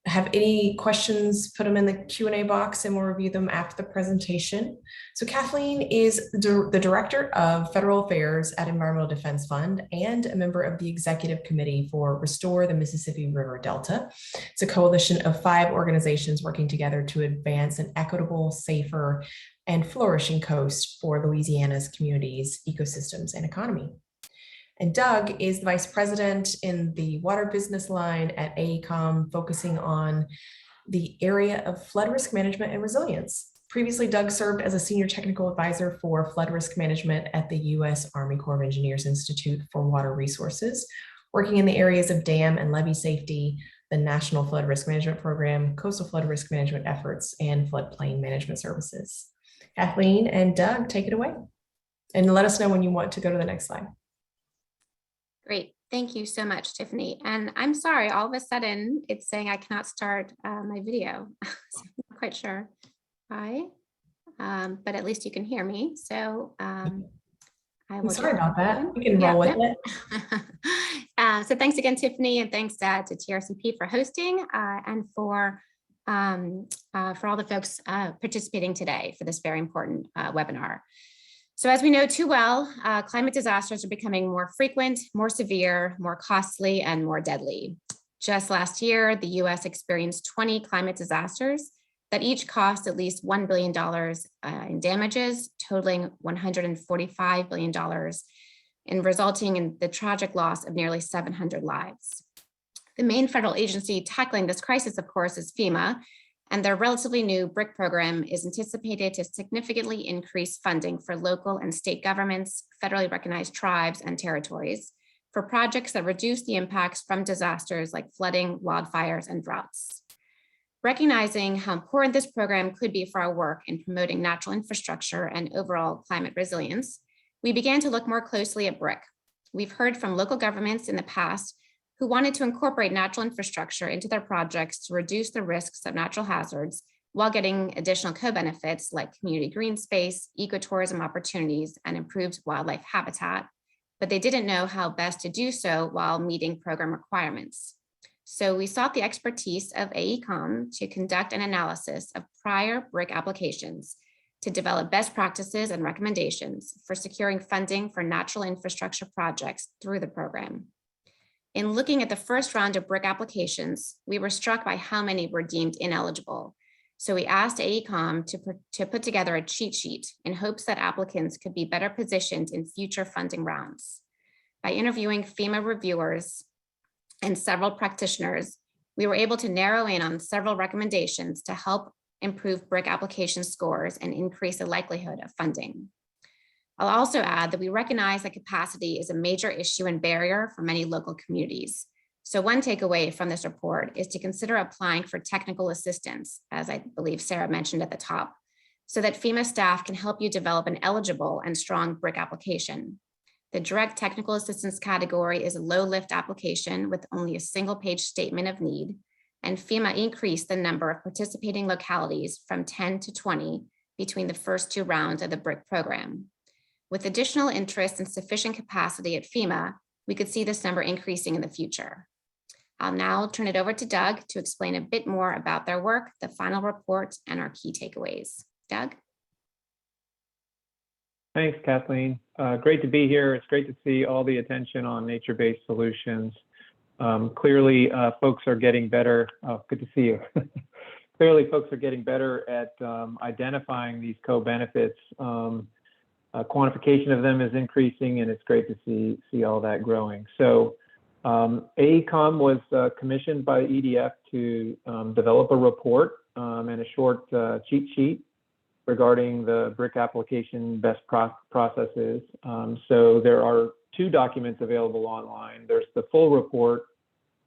Have any questions, put them in the Q&A box and we'll review them after the presentation. So Kathleen is the Director of Federal Affairs at Environmental Defense Fund and a member of the Executive Committee for Restore the Mississippi River Delta. It's a coalition of 5 organizations working together to advance an equitable, safer, and flourishing coast for Louisiana's communities, ecosystems, and economy. And Doug is the Vice President in the Water Business Line at AECOM, focusing on the area of flood risk management and resilience. Previously, Doug served as a Senior Technical Advisor for Flood Risk Management at the U.S. Army Corps of Engineers Institute for Water Resources, working in the areas of dam and levee safety, the National Flood Risk Management Program, coastal flood risk management efforts, and floodplain management services. Kathleen and Doug, take it away. And let us know when you want to go to the next slide. Great. Thank you so much, Tiffany. And I'm sorry, all of a sudden it's saying I cannot start my video. So I'm not quite sure why, but at least you can hear me. So I will. Sorry about that. We can roll with it. So thanks again, Tiffany, and thanks to TRCP for hosting and for all the folks participating today for this very important webinar. So as we know too well, climate disasters are becoming more frequent, more severe, more costly, and more deadly. Just last year, the US experienced 20 climate disasters that each cost at least $1 billion in damages, totaling $145 billion, and resulting in the tragic loss of nearly 700 lives. The main federal agency tackling this crisis, of course, is FEMA, and their relatively new BRIC program is anticipated to significantly increase funding for local and state governments, federally recognized tribes and territories for projects that reduce the impacts from disasters like flooding, wildfires, and droughts. Recognizing how important this program could be for our work in promoting natural infrastructure and overall climate resilience, we began to look more closely at BRIC. We've heard from local governments in the past who wanted to incorporate natural infrastructure into their projects to reduce the risks of natural hazards while getting additional co-benefits like community green space, ecotourism opportunities, and improved wildlife habitat, but they didn't know how best to do so while meeting program requirements. So we sought the expertise of AECOM to conduct an analysis of prior BRIC applications to develop best practices and recommendations for securing funding for natural infrastructure projects through the program. In looking at the first round of BRIC applications, we were struck by how many were deemed ineligible. So we asked AECOM to put together a cheat sheet in hopes that applicants could be better positioned in future funding rounds. By interviewing FEMA reviewers and several practitioners, we were able to narrow in on several recommendations to help improve BRIC application scores and increase the likelihood of funding. I'll also add that we recognize that capacity is a major issue and barrier for many local communities. So one takeaway from this report is to consider applying for technical assistance, as I believe Sarah mentioned at the top, so that FEMA staff can help you develop an eligible and strong BRIC application. The direct technical assistance category is a low lift application with only a single page statement of need, and FEMA increased the number of participating localities from 10 to 20 between the first 2 rounds of the BRIC program. With additional interest and sufficient capacity at FEMA, we could see this number increasing in the future. I'll now turn it over to Doug to explain a bit more about their work, the final report, and our key takeaways. Doug? Thanks, Kathleen. Great to be here. It's great to see all the attention on nature-based solutions. Clearly, folks are getting better. Oh, good to see you. Clearly, folks are getting better at identifying these co-benefits. Quantification of them is increasing, and it's great to see all that growing. So AECOM was commissioned by EDF to develop a report and a short cheat sheet regarding the BRIC application best processes. So there are 2 documents available online. There's the full report,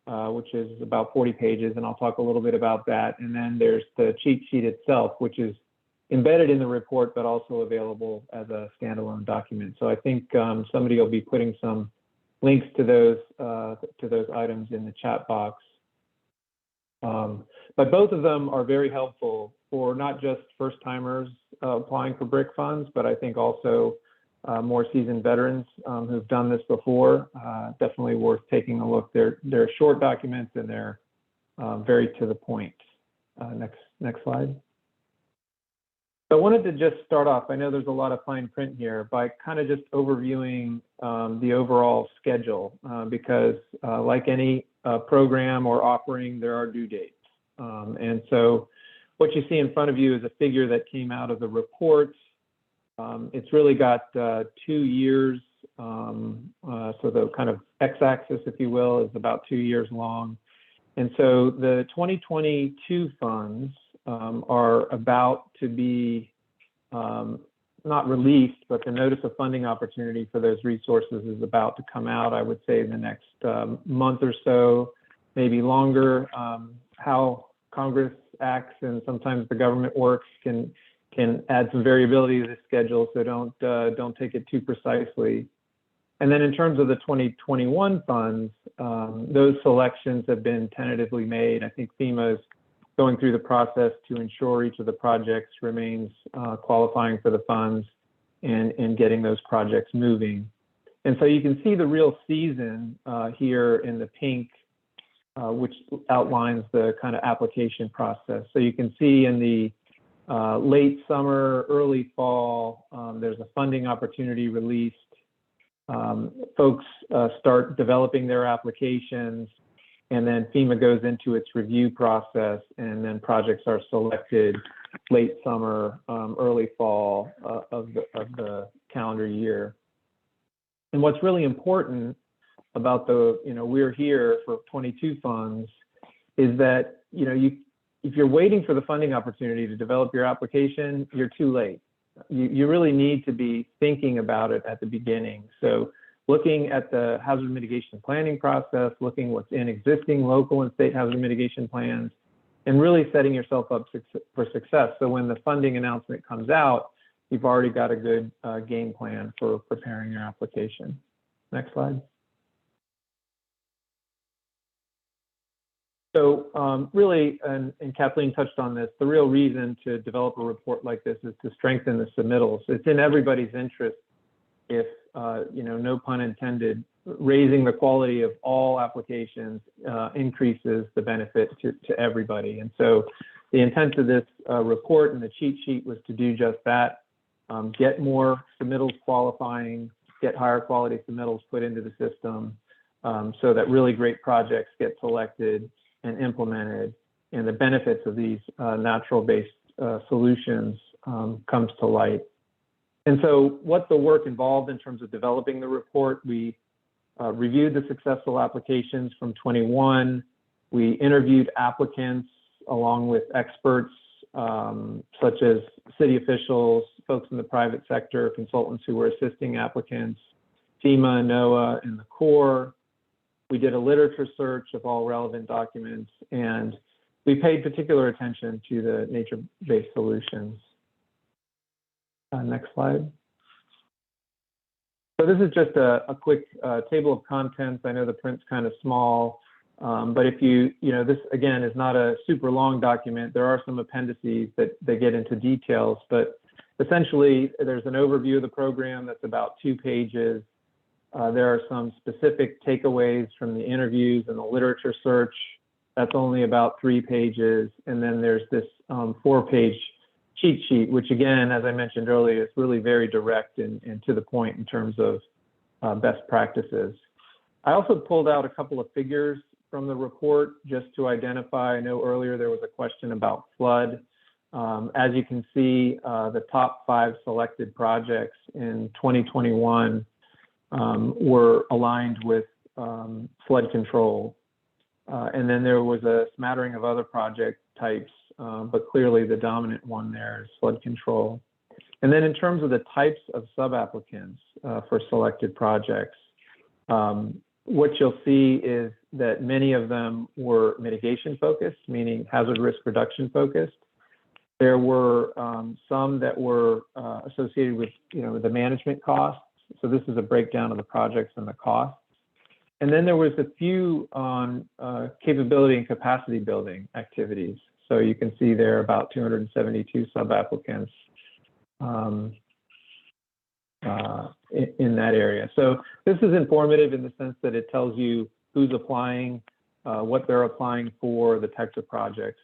which is about 40 pages, and I'll talk a little bit about that. And then there's the cheat sheet itself, which is embedded in the report, but also available as a standalone document. So I think somebody will be putting some links to those items in the chat box. But both of them are very helpful for not just first timers applying for BRIC funds, but I think also more seasoned veterans who've done this before. Definitely worth taking a look. They're short documents and they're very to the point. Next slide. So I wanted to just start off, I know there's a lot of fine print here, by kind of just overviewing the overall schedule, because like any program or offering, there are due dates. And so what you see in front of you is a figure that came out of the report. It's really got 2 years. So the kind of x-axis, if you will, is about 2 years long. And so the 2022 funds are about to be not released, but the notice of funding opportunity for those resources is about to come out, I would say, in the next month or so, maybe longer. How Congress acts and sometimes the government works can add some variability to the schedule, so don't take it too precisely. And then in terms of the 2021 funds, those selections have been tentatively made. I think FEMA is going through the process to ensure each of the projects remains qualifying for the funds and getting those projects moving. And so you can see the real season here in the pink, which outlines the kind of application process. So you can see in the late summer, early fall, there's a funding opportunity released. Folks start developing their applications, and then FEMA goes into its review process, and then projects are selected late summer, early fall of the calendar year. And what's really important about the, we're here for 22 funds is that, if you're waiting for the funding opportunity to develop your application, you're too late. You really need to be thinking about it at the beginning. So looking at the hazard mitigation planning process, looking what's in existing local and state hazard mitigation plans, and really setting yourself up for success. So when the funding announcement comes out, you've already got a good game plan for preparing your application. Next slide. So really, and Kathleen touched on this, the real reason to develop a report like this is to strengthen the submittals. It's in everybody's interest if, no pun intended, raising the quality of all applications increases the benefit to everybody. And so the intent of this report and the cheat sheet was to do just that, get more submittals qualifying, get higher quality submittals put into the system so that really great projects get selected and implemented, and the benefits of these natural-based solutions comes to light. And so what the work involved in terms of developing the report, we reviewed the successful applications from 21. We interviewed applicants along with experts such as city officials, folks in the private sector, consultants who were assisting applicants, FEMA, NOAA, and the Corps. We did a literature search of all relevant documents, and we paid particular attention to the nature-based solutions. Next slide. So this is just a quick table of contents. I know the print's kind of small, but if this again is not a super long document. There are some appendices that get into details, but essentially there's an overview of the program that's about 2 pages. There are some specific takeaways from the interviews and the literature search. That's only about 3 pages. And then there's this 4-page cheat sheet, which again, as I mentioned earlier, is really very direct and to the point in terms of best practices. I also pulled out a couple of figures from the report just to identify. I know earlier there was a question about flood. As you can see, the top 5 selected projects in 2021 were aligned with flood control. And then there was a smattering of other project types, but clearly the dominant one there is flood control. And then in terms of the types of sub-applicants for selected projects, What you'll see is that many of them were mitigation focused, meaning hazard risk reduction focused. There were some that were associated with, the management costs. So this is a breakdown of the projects and the costs. And then there was a few on capability and capacity building activities. So you can see there about 272 sub-applicants in that area. So this is informative in the sense that it tells you who's applying, what they're applying for, the types of projects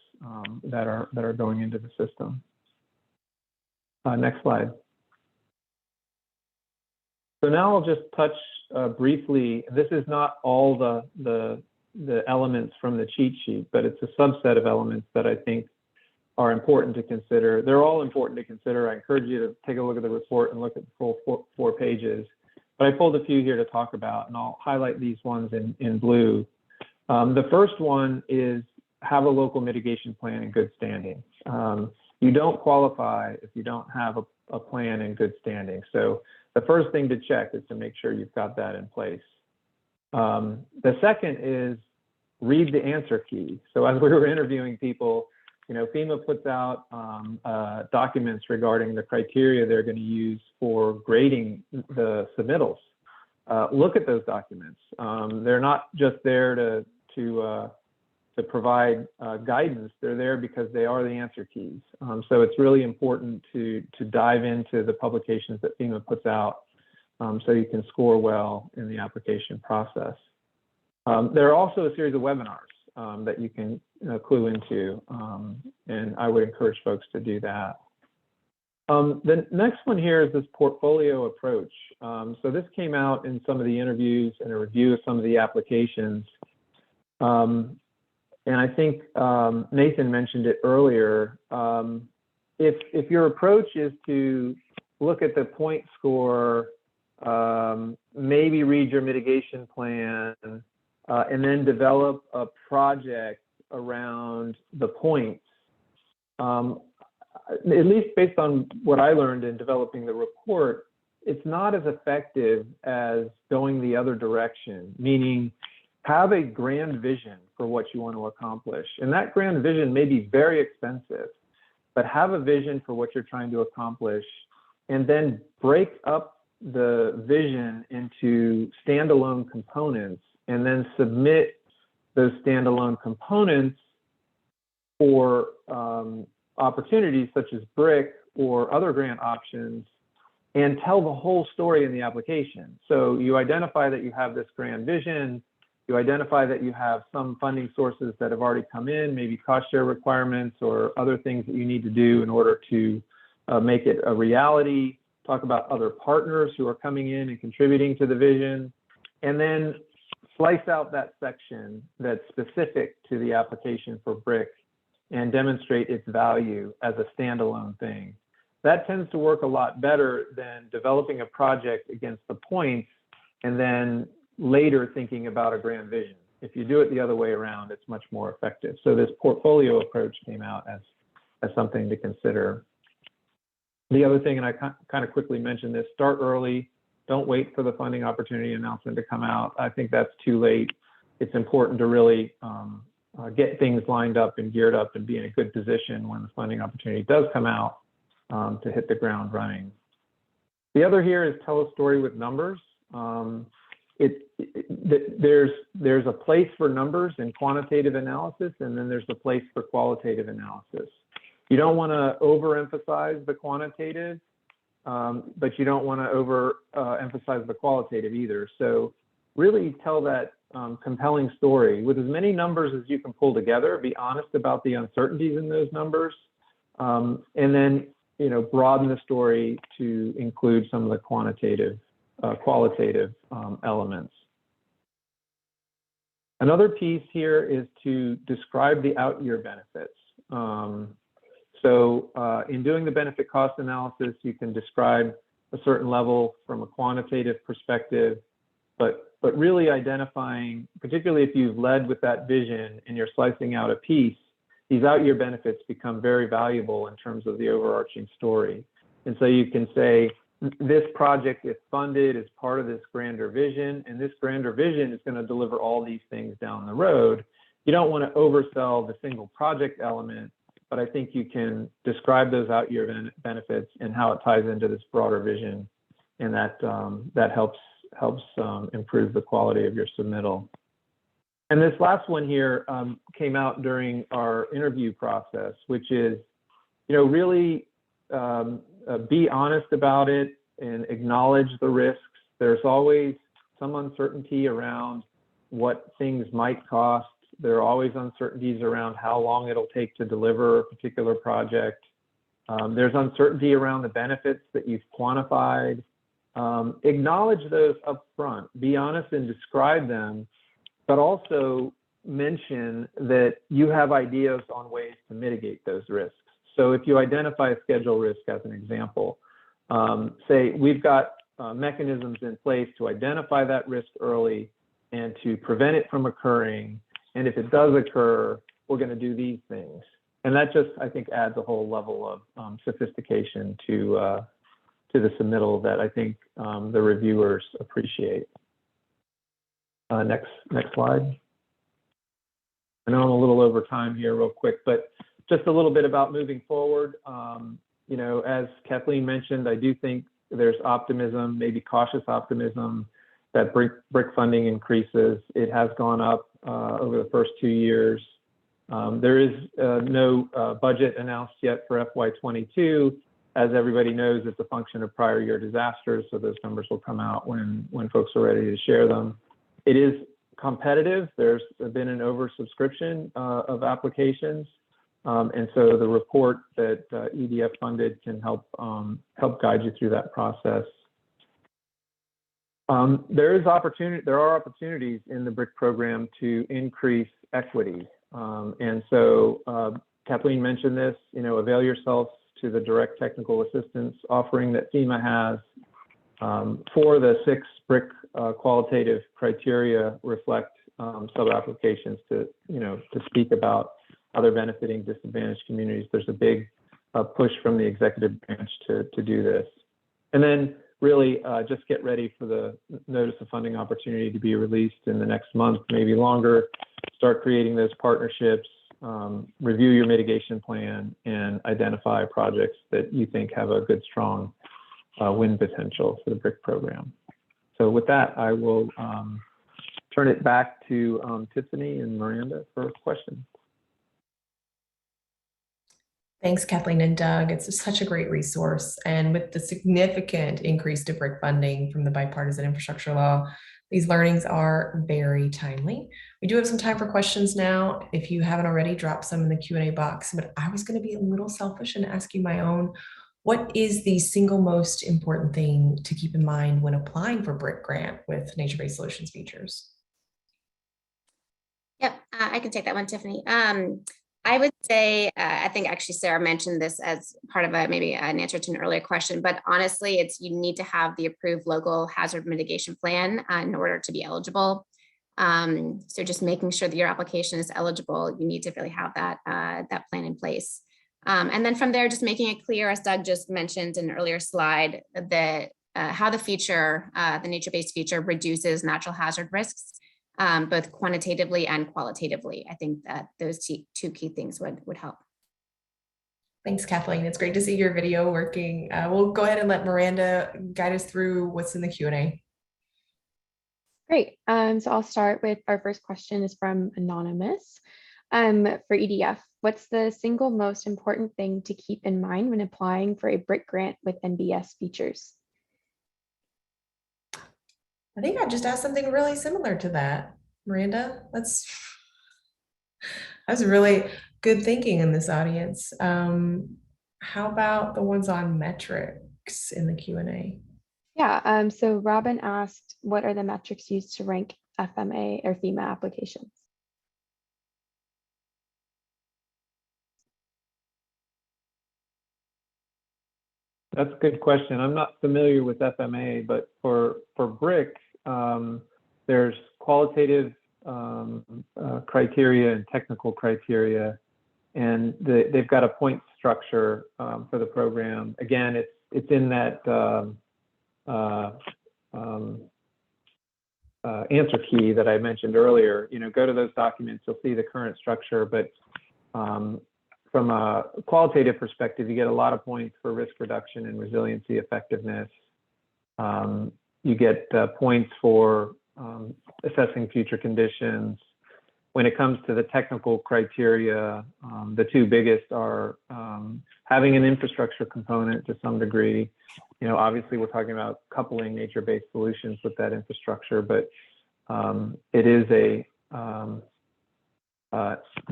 that are going into the system. Next slide. So now I'll just touch briefly. This is not all the elements from the cheat sheet, but it's a subset of elements that I think are important to consider. They're all important to consider. I encourage you to take a look at the report and look at the full four pages. But I pulled a few here to talk about, and I'll highlight these ones in blue. The first one is have a local mitigation plan in good standing. You don't qualify if you don't have a plan in good standing. So the first thing to check is to make sure you've got that in place. The second is read the answer key. So as we were interviewing people, FEMA puts out documents regarding the criteria they're going to use for grading the submittals. Look at those documents. They're not just there to provide guidance. They're there because they are the answer keys. So it's really important to dive into the publications that FEMA puts out so you can score well in the application process. There are also a series of webinars that you can clue into, and I would encourage folks to do that. The next one here is this portfolio approach. So this came out in some of the interviews and a review of some of the applications. And I think Nathan mentioned it earlier. If your approach is to look at the point score, maybe read your mitigation plan, and then develop a project around the points, at least based on what I learned in developing the report, it's not as effective as going the other direction, meaning have a grand vision for what you want to accomplish. And that grand vision may be very expensive, but have a vision for what you're trying to accomplish, and then break up the vision into standalone components, and then submit those standalone components for opportunities such as BRIC or other grant options, and tell the whole story in the application. So you identify that you have this grand vision, you identify that you have some funding sources that have already come in, maybe cost share requirements or other things that you need to do in order to make it a reality. Talk about other partners who are coming in and contributing to the vision, and then slice out that section that's specific to the application for BRIC and demonstrate its value as a standalone thing. That tends to work a lot better than developing a project against the points and then later thinking about a grand vision. If you do it the other way around, it's much more effective. So this portfolio approach came out as something to consider. The other thing, and I kind of quickly mentioned this, start early. Don't wait for the funding opportunity announcement to come out. I think that's too late. It's important to really get things lined up and geared up and be in a good position when the funding opportunity does come out to hit the ground running. The other here is tell a story with numbers. There's a place for numbers in quantitative analysis, and then there's a place for qualitative analysis. You don't want to overemphasize the quantitative, but you don't want to overemphasize the qualitative either. So really tell that compelling story with as many numbers as you can pull together. Be honest about the uncertainties in those numbers, and then broaden the story to include some of the qualitative elements. Another piece here is to describe the out-year benefits. So in doing the benefit cost analysis, you can describe a certain level from a quantitative perspective, but really identifying, particularly if you've led with that vision and you're slicing out a piece, these out-year benefits become very valuable in terms of the overarching story. And so you can say, this project, if funded, is part of this grander vision, and this grander vision is going to deliver all these things down the road. You don't want to oversell the single project element, but I think you can describe those out-year benefits and how it ties into this broader vision, and that helps improve the quality of your submittal. And this last one here came out during our interview process, which is, really be honest about it and acknowledge the risks. There's always some uncertainty around what things might cost. There are always uncertainties around how long it'll take to deliver a particular project. There's uncertainty around the benefits that you've quantified. Acknowledge those up front. Be honest and describe them, but also mention that you have ideas on ways to mitigate those risks. So if you identify a schedule risk as an example, say we've got mechanisms in place to identify that risk early and to prevent it from occurring. And if it does occur, we're going to do these things. And that just, I think, adds a whole level of sophistication to the submittal that I think the reviewers appreciate. Next slide. I know I'm a little over time here real quick, but just a little bit about moving forward. As Kathleen mentioned, I do think there's optimism, maybe cautious optimism, that BRIC funding increases. It has gone up over the first 2 years. There is no budget announced yet for FY22. As everybody knows, it's a function of prior year disasters, so those numbers will come out when folks are ready to share them. It is competitive. There's been an oversubscription of applications. And so the report that EDF funded can help guide you through that process. There are opportunities in the BRIC program to increase equity. And so Kathleen mentioned this, avail yourselves to the direct technical assistance offering that FEMA has. For the 6 BRIC qualitative criteria reflect sub-applications to speak about how they're benefiting disadvantaged communities. There's a big push from the executive branch to do this. And then really just get ready for the notice of funding opportunity to be released in the next month, maybe longer. Start creating those partnerships, review your mitigation plan, and identify projects that you think have a good, strong win potential for the BRIC program. So with that, I will turn it back to Tiffany and Miranda for questions. Thanks, Kathleen and Doug. It's such a great resource. And with the significant increase to BRIC funding from the bipartisan infrastructure law, these learnings are very timely. We do have some time for questions now. If you haven't already, drop some in the Q&A box. But I was going to be a little selfish and ask you my own. What is the single most important thing to keep in mind when applying for BRIC grant with nature-based solutions features? Yep, I can take that one, Tiffany. I would say, I think actually Sarah mentioned this as part of maybe an answer to an earlier question, but honestly, you need to have the approved local hazard mitigation plan in order to be eligible. So just making sure that your application is eligible, you need to really have that plan in place. And then from there, just making it clear, as Doug just mentioned in an earlier slide, that how the feature, the nature-based feature, reduces natural hazard risks, both quantitatively and qualitatively. I think that those two key things would help. Thanks, Kathleen. It's great to see your video working. We'll go ahead and let Miranda guide us through what's in the Q&A. Great. So I'll start with our first question is from Anonymous. For EDF, what's the single most important thing to keep in mind when applying for a BRIC grant with NBS features? I think I just asked something really similar to that, Miranda. That was really good thinking in this audience. How about the ones on metrics in the Q&A? Yeah, so Robin asked, what are the metrics used to rank FMA or FEMA applications? That's a good question. I'm not familiar with FMA, but for BRIC, there's qualitative criteria and technical criteria, and they've got a point structure for the program. Again, it's in that answer key that I mentioned earlier. Go to those documents, you'll see the current structure, but from a qualitative perspective, you get a lot of points for risk reduction and resiliency effectiveness. You get points for assessing future conditions. When it comes to the technical criteria, the two biggest are having an infrastructure component to some degree. Obviously we're talking about coupling nature-based solutions with that infrastructure, but it is the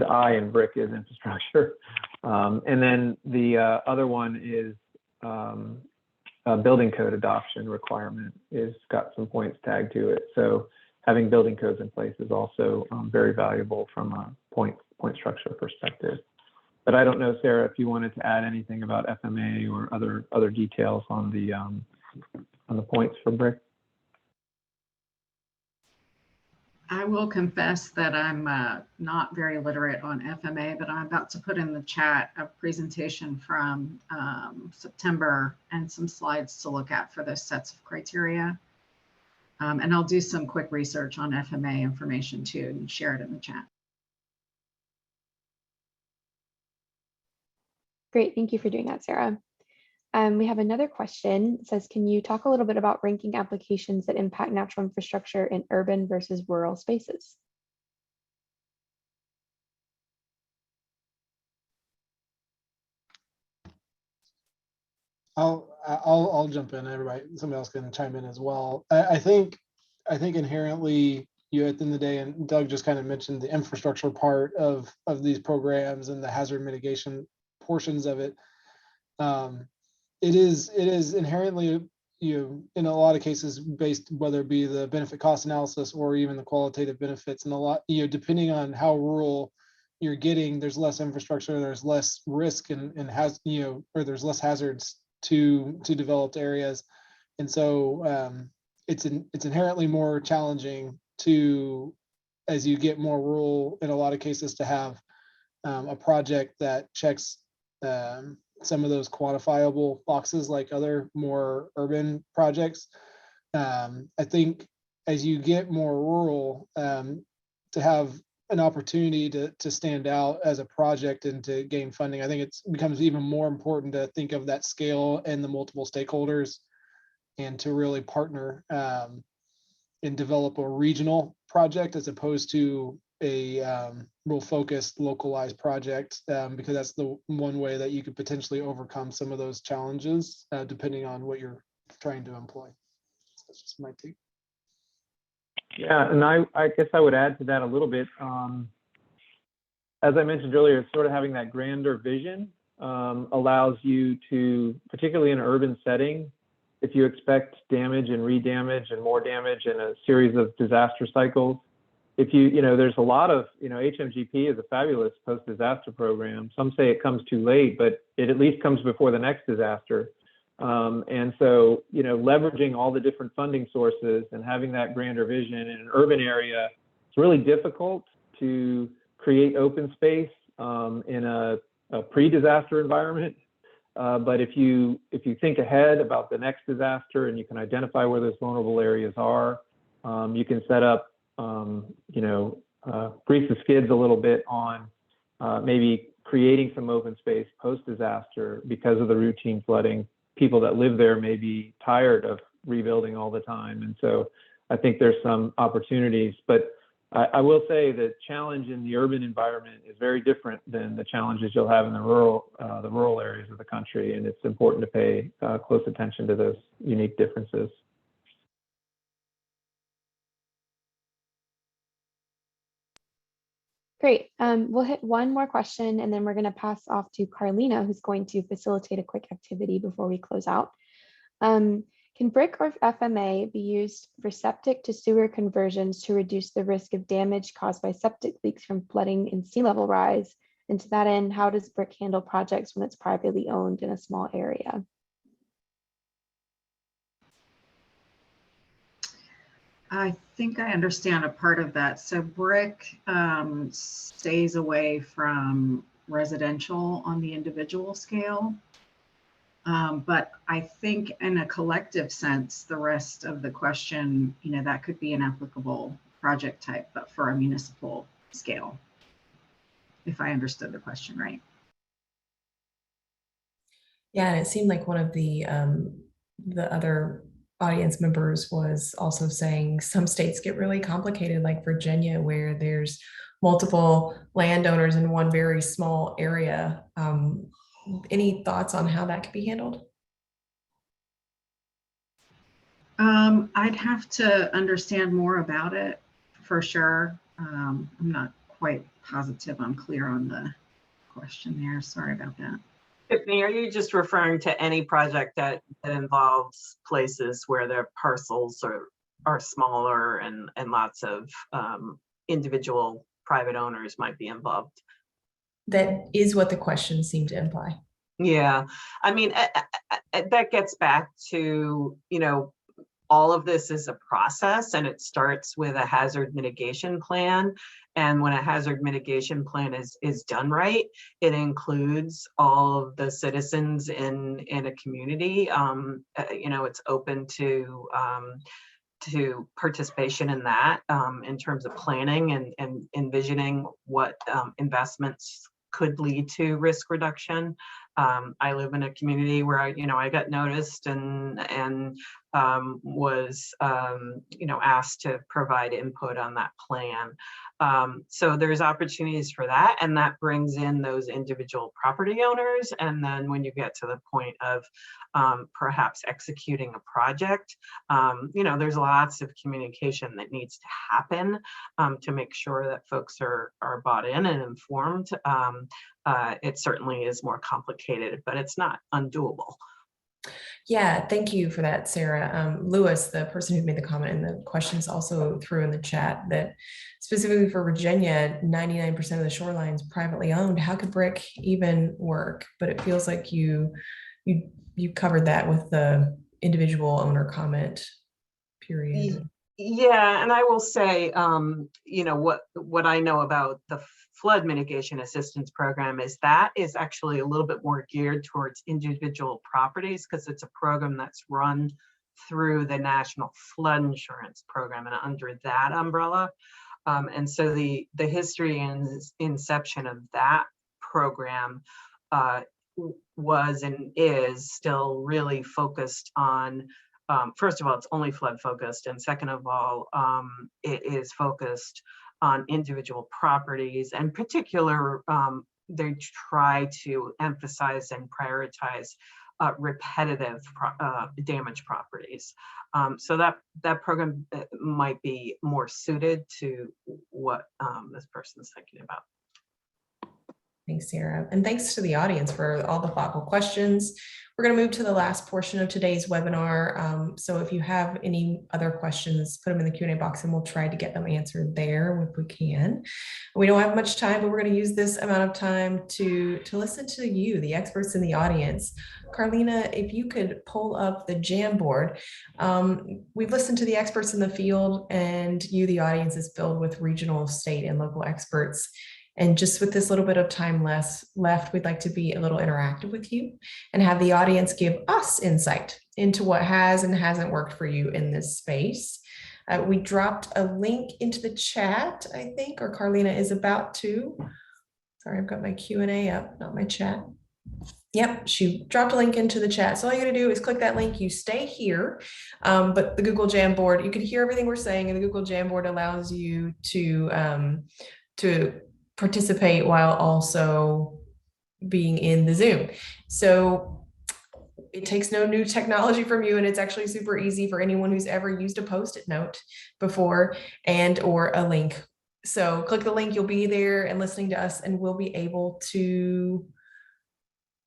I in BRIC is infrastructure. And then the other one is building code adoption requirement is got some points tagged to it. So having building codes in place is also very valuable from a point structure perspective. But I don't know, Sarah, if you wanted to add anything about FMA or other details on the points for BRIC. I will confess that I'm not very literate on FMA, but I'm about to put in the chat a presentation from September and some slides to look at for those sets of criteria. And I'll do some quick research on FMA information too and share it in the chat. Great, thank you for doing that, Sarah. We have another question. It says, can you talk a little bit about ranking applications that impact natural infrastructure in urban versus rural spaces? I'll jump in. Everybody, somebody else can chime in as well. I think inherently, at the end of the day, and Doug just kind of mentioned the infrastructure part of these programs and the hazard mitigation portions of it. It is inherently, in a lot of cases based, whether it be the benefit cost analysis or even the qualitative benefits, and a lot, depending on how rural you're getting, there's less infrastructure, there's less risk and has, or there's less hazards to developed areas. And so it's inherently more challenging to, as you get more rural, in a lot of cases, to have a project that checks some of those quantifiable boxes like other more urban projects. I think as you get more rural, to have an opportunity to stand out as a project and to gain funding, I think it becomes even more important to think of that scale and the multiple stakeholders and to really partner and develop a regional project as opposed to a real focused localized project, because that's the one way that you could potentially overcome some of those challenges depending on what you're trying to employ. So that's just my take. Yeah, and I guess I would add to that a little bit. As I mentioned earlier, sort of having that grander vision allows you to, particularly in an urban setting, if you expect damage and redamage and more damage in a series of disaster cycles, if there's a lot of, HMGP is a fabulous post-disaster program. Some say it comes too late, but it at least comes before the next disaster. And so, leveraging all the different funding sources and having that grander vision in an urban area, it's really difficult to create open space in a pre-disaster environment. But if you think ahead about the next disaster and you can identify where those vulnerable areas are, you can set up, grease the skids a little bit on maybe creating some open space post-disaster because of the routine flooding. People that live there may be tired of rebuilding all the time. And so I think there's some opportunities, but I will say the challenge in the urban environment is very different than the challenges you'll have in the rural areas of the country. And it's important to pay close attention to those unique differences. Great. We'll hit one more question and then we're going to pass off to Carlina, who's going to facilitate a quick activity before we close out. Can BRIC or FMA be used for septic to sewer conversions to reduce the risk of damage caused by septic leaks from flooding and sea level rise? And to that end, how does BRIC handle projects when it's privately owned in a small area? I think I understand a part of that. So BRIC stays away from residential on the individual scale. But I think in a collective sense, the rest of the question, that could be an applicable project type, but for a municipal scale, if I understood the question right. Yeah, and it seemed like one of the other audience members was also saying some states get really complicated, like Virginia, where there's multiple landowners in one very small area. Any thoughts on how that could be handled? I'd have to understand more about it for sure. I'm not quite positive I'm clear on the question there. Sorry about that. Tiffany, are you just referring to any project that involves places where their parcels are smaller and lots of individual private owners might be involved? That is what the question seemed to imply. Yeah, I mean, that gets back to, all of this is a process, and it starts with a hazard mitigation plan. And when a hazard mitigation plan is done right, it includes all of the citizens in a community. It's open to participation in that, in terms of planning and envisioning what investments could lead to risk reduction. I live in a community where I got noticed and was asked to provide input on that plan. So there's opportunities for that, and that brings in those individual property owners. And then when you get to the point of perhaps executing a project, there's lots of communication that needs to happen to make sure that folks are bought in and informed. It certainly is more complicated, but it's not undoable. Yeah, thank you for that, Sarah. Lewis, the person who made the comment and the questions also threw in the chat that specifically for Virginia, 99% of the shoreline is privately owned. How could BRIC even work? But it feels like you covered that with the individual owner comment period. Yeah, and I will say, what I know about the flood mitigation assistance program is that is actually a little bit more geared towards individual properties, because it's a program that's run through the National Flood Insurance Program and under that umbrella. And so the history and inception of that program was and is still really focused on, first of all, it's only flood focused, and second of all, it is focused on individual properties. And particular, they try to emphasize and prioritize repetitive damage properties. So that program might be more suited to what this person is thinking about. Thanks, Sarah. And thanks to the audience for all the thoughtful questions. We're going to move to the last portion of today's webinar. So if you have any other questions, put them in the Q&A box and we'll try to get them answered there if we can. We don't have much time, but we're going to use this amount of time to listen to you, the experts in the audience. Carlina, if you could pull up the Jamboard. We've listened to the experts in the field, and you, the audience, is filled with regional, state, and local experts. And just with this little bit of time left, we'd like to be a little interactive with you and have the audience give us insight into what has and hasn't worked for you in this space. We dropped a link into the chat, I think, or Carlina is about to. Sorry, I've got my Q&A up, not my chat. Yep, she dropped a link into the chat. So all you gotta do is click that link, you stay here, but the Google Jamboard, you can hear everything we're saying, and the Google Jamboard allows you to participate while also being in the Zoom. So it takes no new technology from you, and it's actually super easy for anyone who's ever used a Post-it note before and or a link. So click the link, you'll be there and listening to us, and we'll be able to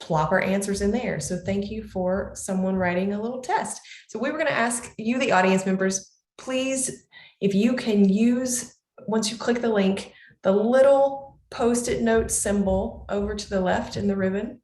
plop our answers in there. So thank you for someone writing a little test. So we were going to ask you, the audience members, please, if you can use, once you click the link, the little Post-it note symbol over to the left in the ribbon.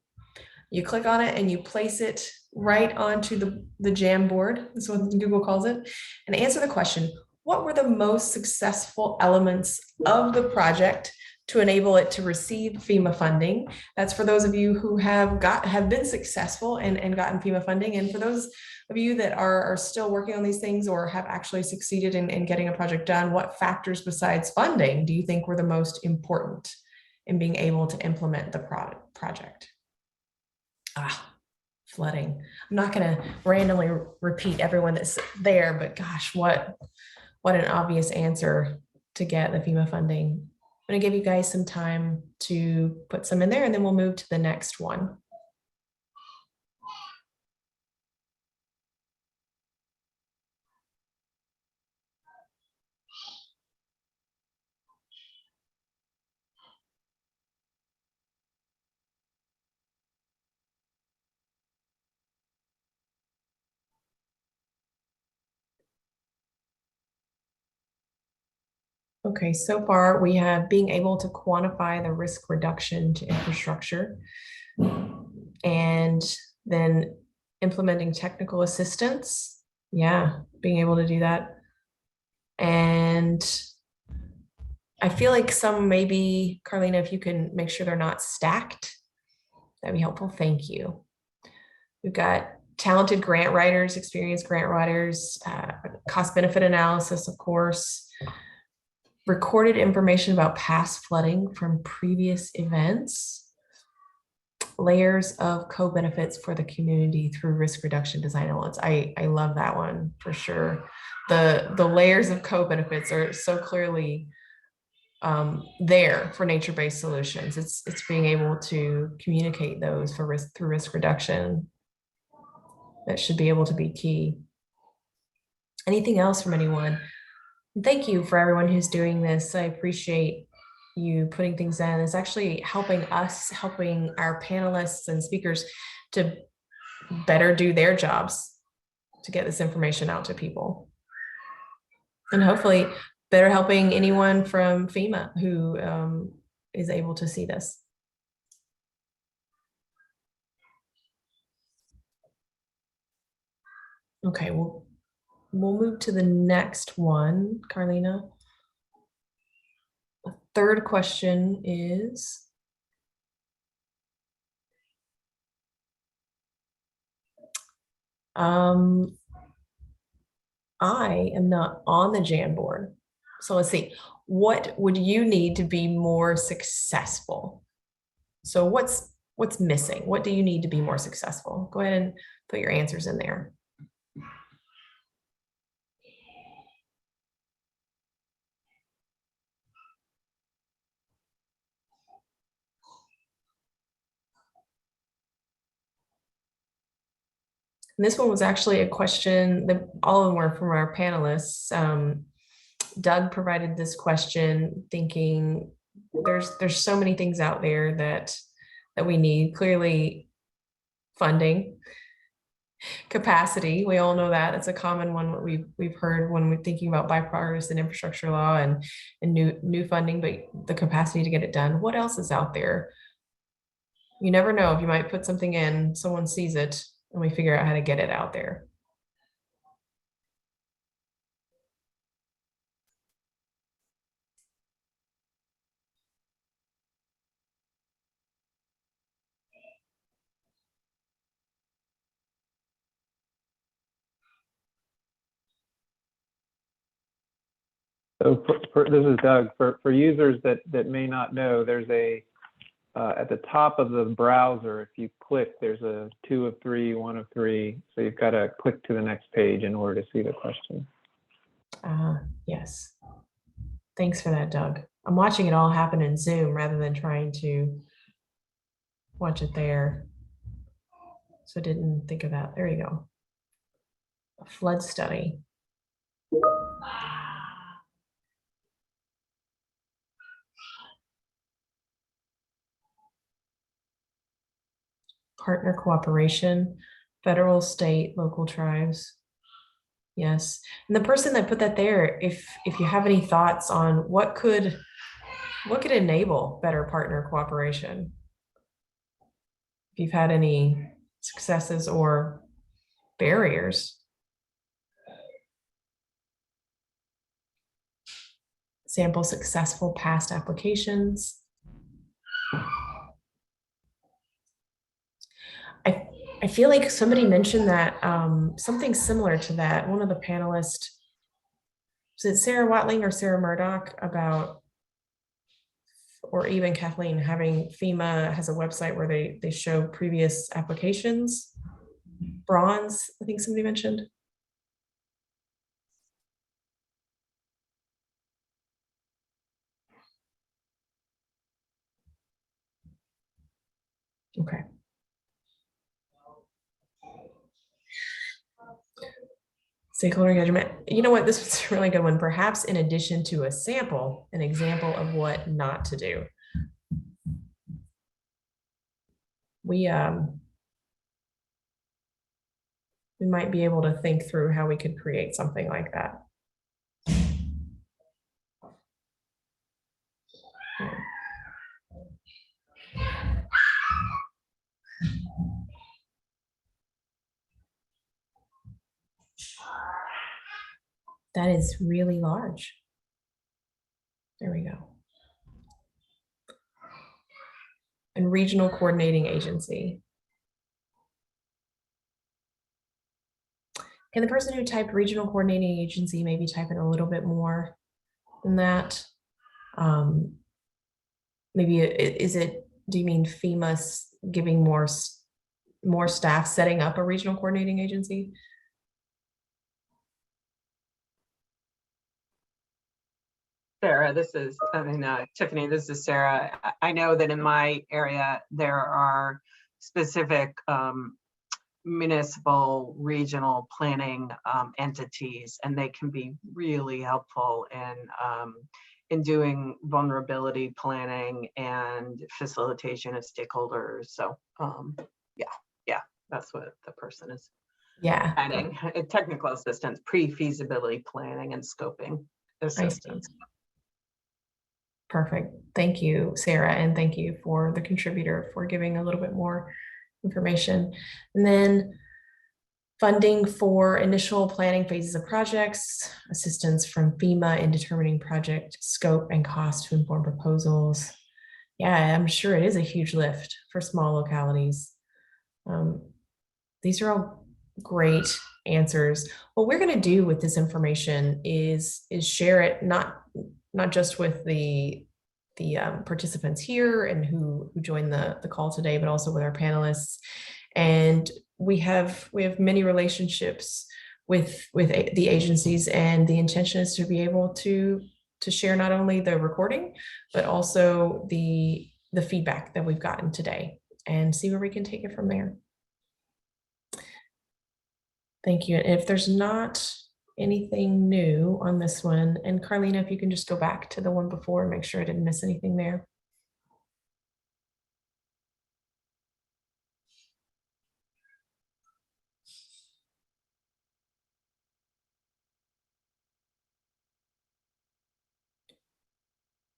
You click on it and you place it right onto the Jamboard. That's what Google calls it. And answer the question, what were the most successful elements of the project to enable it to receive FEMA funding. That's for those of you who have been successful and gotten FEMA funding. And for those of you that are still working on these things or have actually succeeded in getting a project done, what factors besides funding do you think were the most important in being able to implement the project? Flooding. I'm not going to randomly repeat everyone that's there, but gosh, what an obvious answer to get the FEMA funding. I'm going to give you guys some time to put some in there, and then we'll move to the next one. Okay, so far we have being able to quantify the risk reduction to infrastructure, and then implementing technical assistance. Yeah, being able to do that. And I feel like some, maybe Carlina, if you can make sure they're not stacked, that'd be helpful. Thank you. We've got talented grant writers, experienced grant writers, cost benefit analysis, of course, recorded information about past flooding from previous events, layers of co-benefits for the community through risk reduction design elements. I love that one for sure. The layers of co-benefits are so clearly there for nature-based solutions. It's being able to communicate those for through risk reduction. That should be able to be key. Anything else from anyone? Thank you for everyone who's doing this. I appreciate you putting things in. It's actually helping us, helping our panelists and speakers to better do their jobs to get this information out to people. And hopefully better helping anyone from FEMA who is able to see this. Okay, we'll move to the next one, Carlina. The third question is, I am not on the Jamboard. So let's see, what would you need to be more successful? So what's missing? What do you need to be more successful? Go ahead and put your answers in there. And this one was actually a question that all of them were from our panelists. Doug provided this question thinking there's so many things out there that we need. Clearly funding, capacity, we all know that. It's a common one what we've heard when we're thinking about bipartisan infrastructure law and new funding, but the capacity to get it done. What else is out there? You never know, if you might put something in, someone sees it, and we figure out how to get it out there. So this is Doug. For users that may not know, there's a at the top of the browser, if you click, there's a 2 of 3, 1 of 3. So you've got to click to the next page in order to see the question. Yes. Thanks for that, Doug. I'm watching it all happen in Zoom rather than trying to watch it there. So I didn't think of that. There you go. A flood study. Partner cooperation, federal, state, local tribes. Yes. And the person that put that there, if you have any thoughts on what could enable better partner cooperation, if you've had any successes or barriers. sample successful past applications. I feel like somebody mentioned that something similar to that. One of the panelists, was it Sarah Watling or Sarah Murdoch, about, or even Kathleen, having FEMA has a website where they show previous applications. Bronze, I think somebody mentioned. Okay. Stakeholder engagement. You know what? This was a really good one. Perhaps in addition to a sample, an example of what not to do. We might be able to think through how we could create something like that. That is really large. There we go. And regional coordinating agency. Can the person who typed regional coordinating agency maybe type in a little bit more than that? Maybe do you mean FEMA giving more staff setting up a regional coordinating agency? Sarah, Tiffany, this is Sarah. I know that in my area, there are specific municipal regional planning entities, and they can be really helpful in doing vulnerability planning and facilitation of stakeholders. So yeah, that's what the person is adding. Technical assistance, pre-feasibility planning and scoping assistance. Perfect. Thank you, Sarah, and thank you for the contributor for giving a little bit more information. And then funding for initial planning phases of projects, assistance from FEMA in determining project scope and cost to inform proposals. Yeah, I'm sure it is a huge lift for small localities. These are all great answers. What we're going to do with this information is share it not just with the participants here and who joined the call today, but also with our panelists. And we have many relationships with the agencies, and the intention is to be able to share not only the recording, but also the feedback that we've gotten today and see where we can take it from there. Thank you. And if there's not anything new on this one, and Carlina, if you can just go back to the one before and make sure I didn't miss anything there.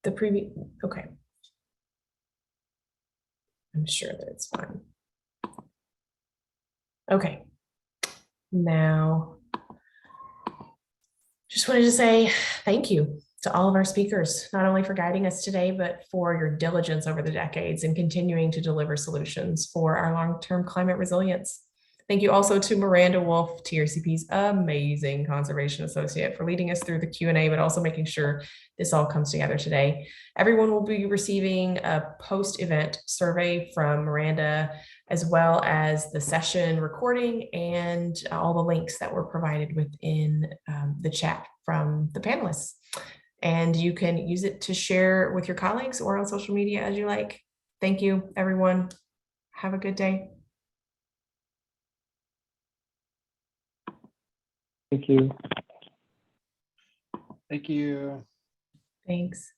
The previous, okay. I'm sure that it's fine. Okay. Now, just wanted to say thank you to all of our speakers, not only for guiding us today, but for your diligence over the decades and continuing to deliver solutions for our long-term climate resilience. Thank you also to Miranda Wolf, TRCP's amazing conservation associate, for leading us through the Q&A, but also making sure this all comes together today. Everyone will be receiving a post-event survey from Miranda, as well as the session recording and all the links that were provided within the chat from the panelists. And you can use it to share with your colleagues or on social media as you like. Thank you, everyone. Have a good day. Thank you. Thank you. Thanks.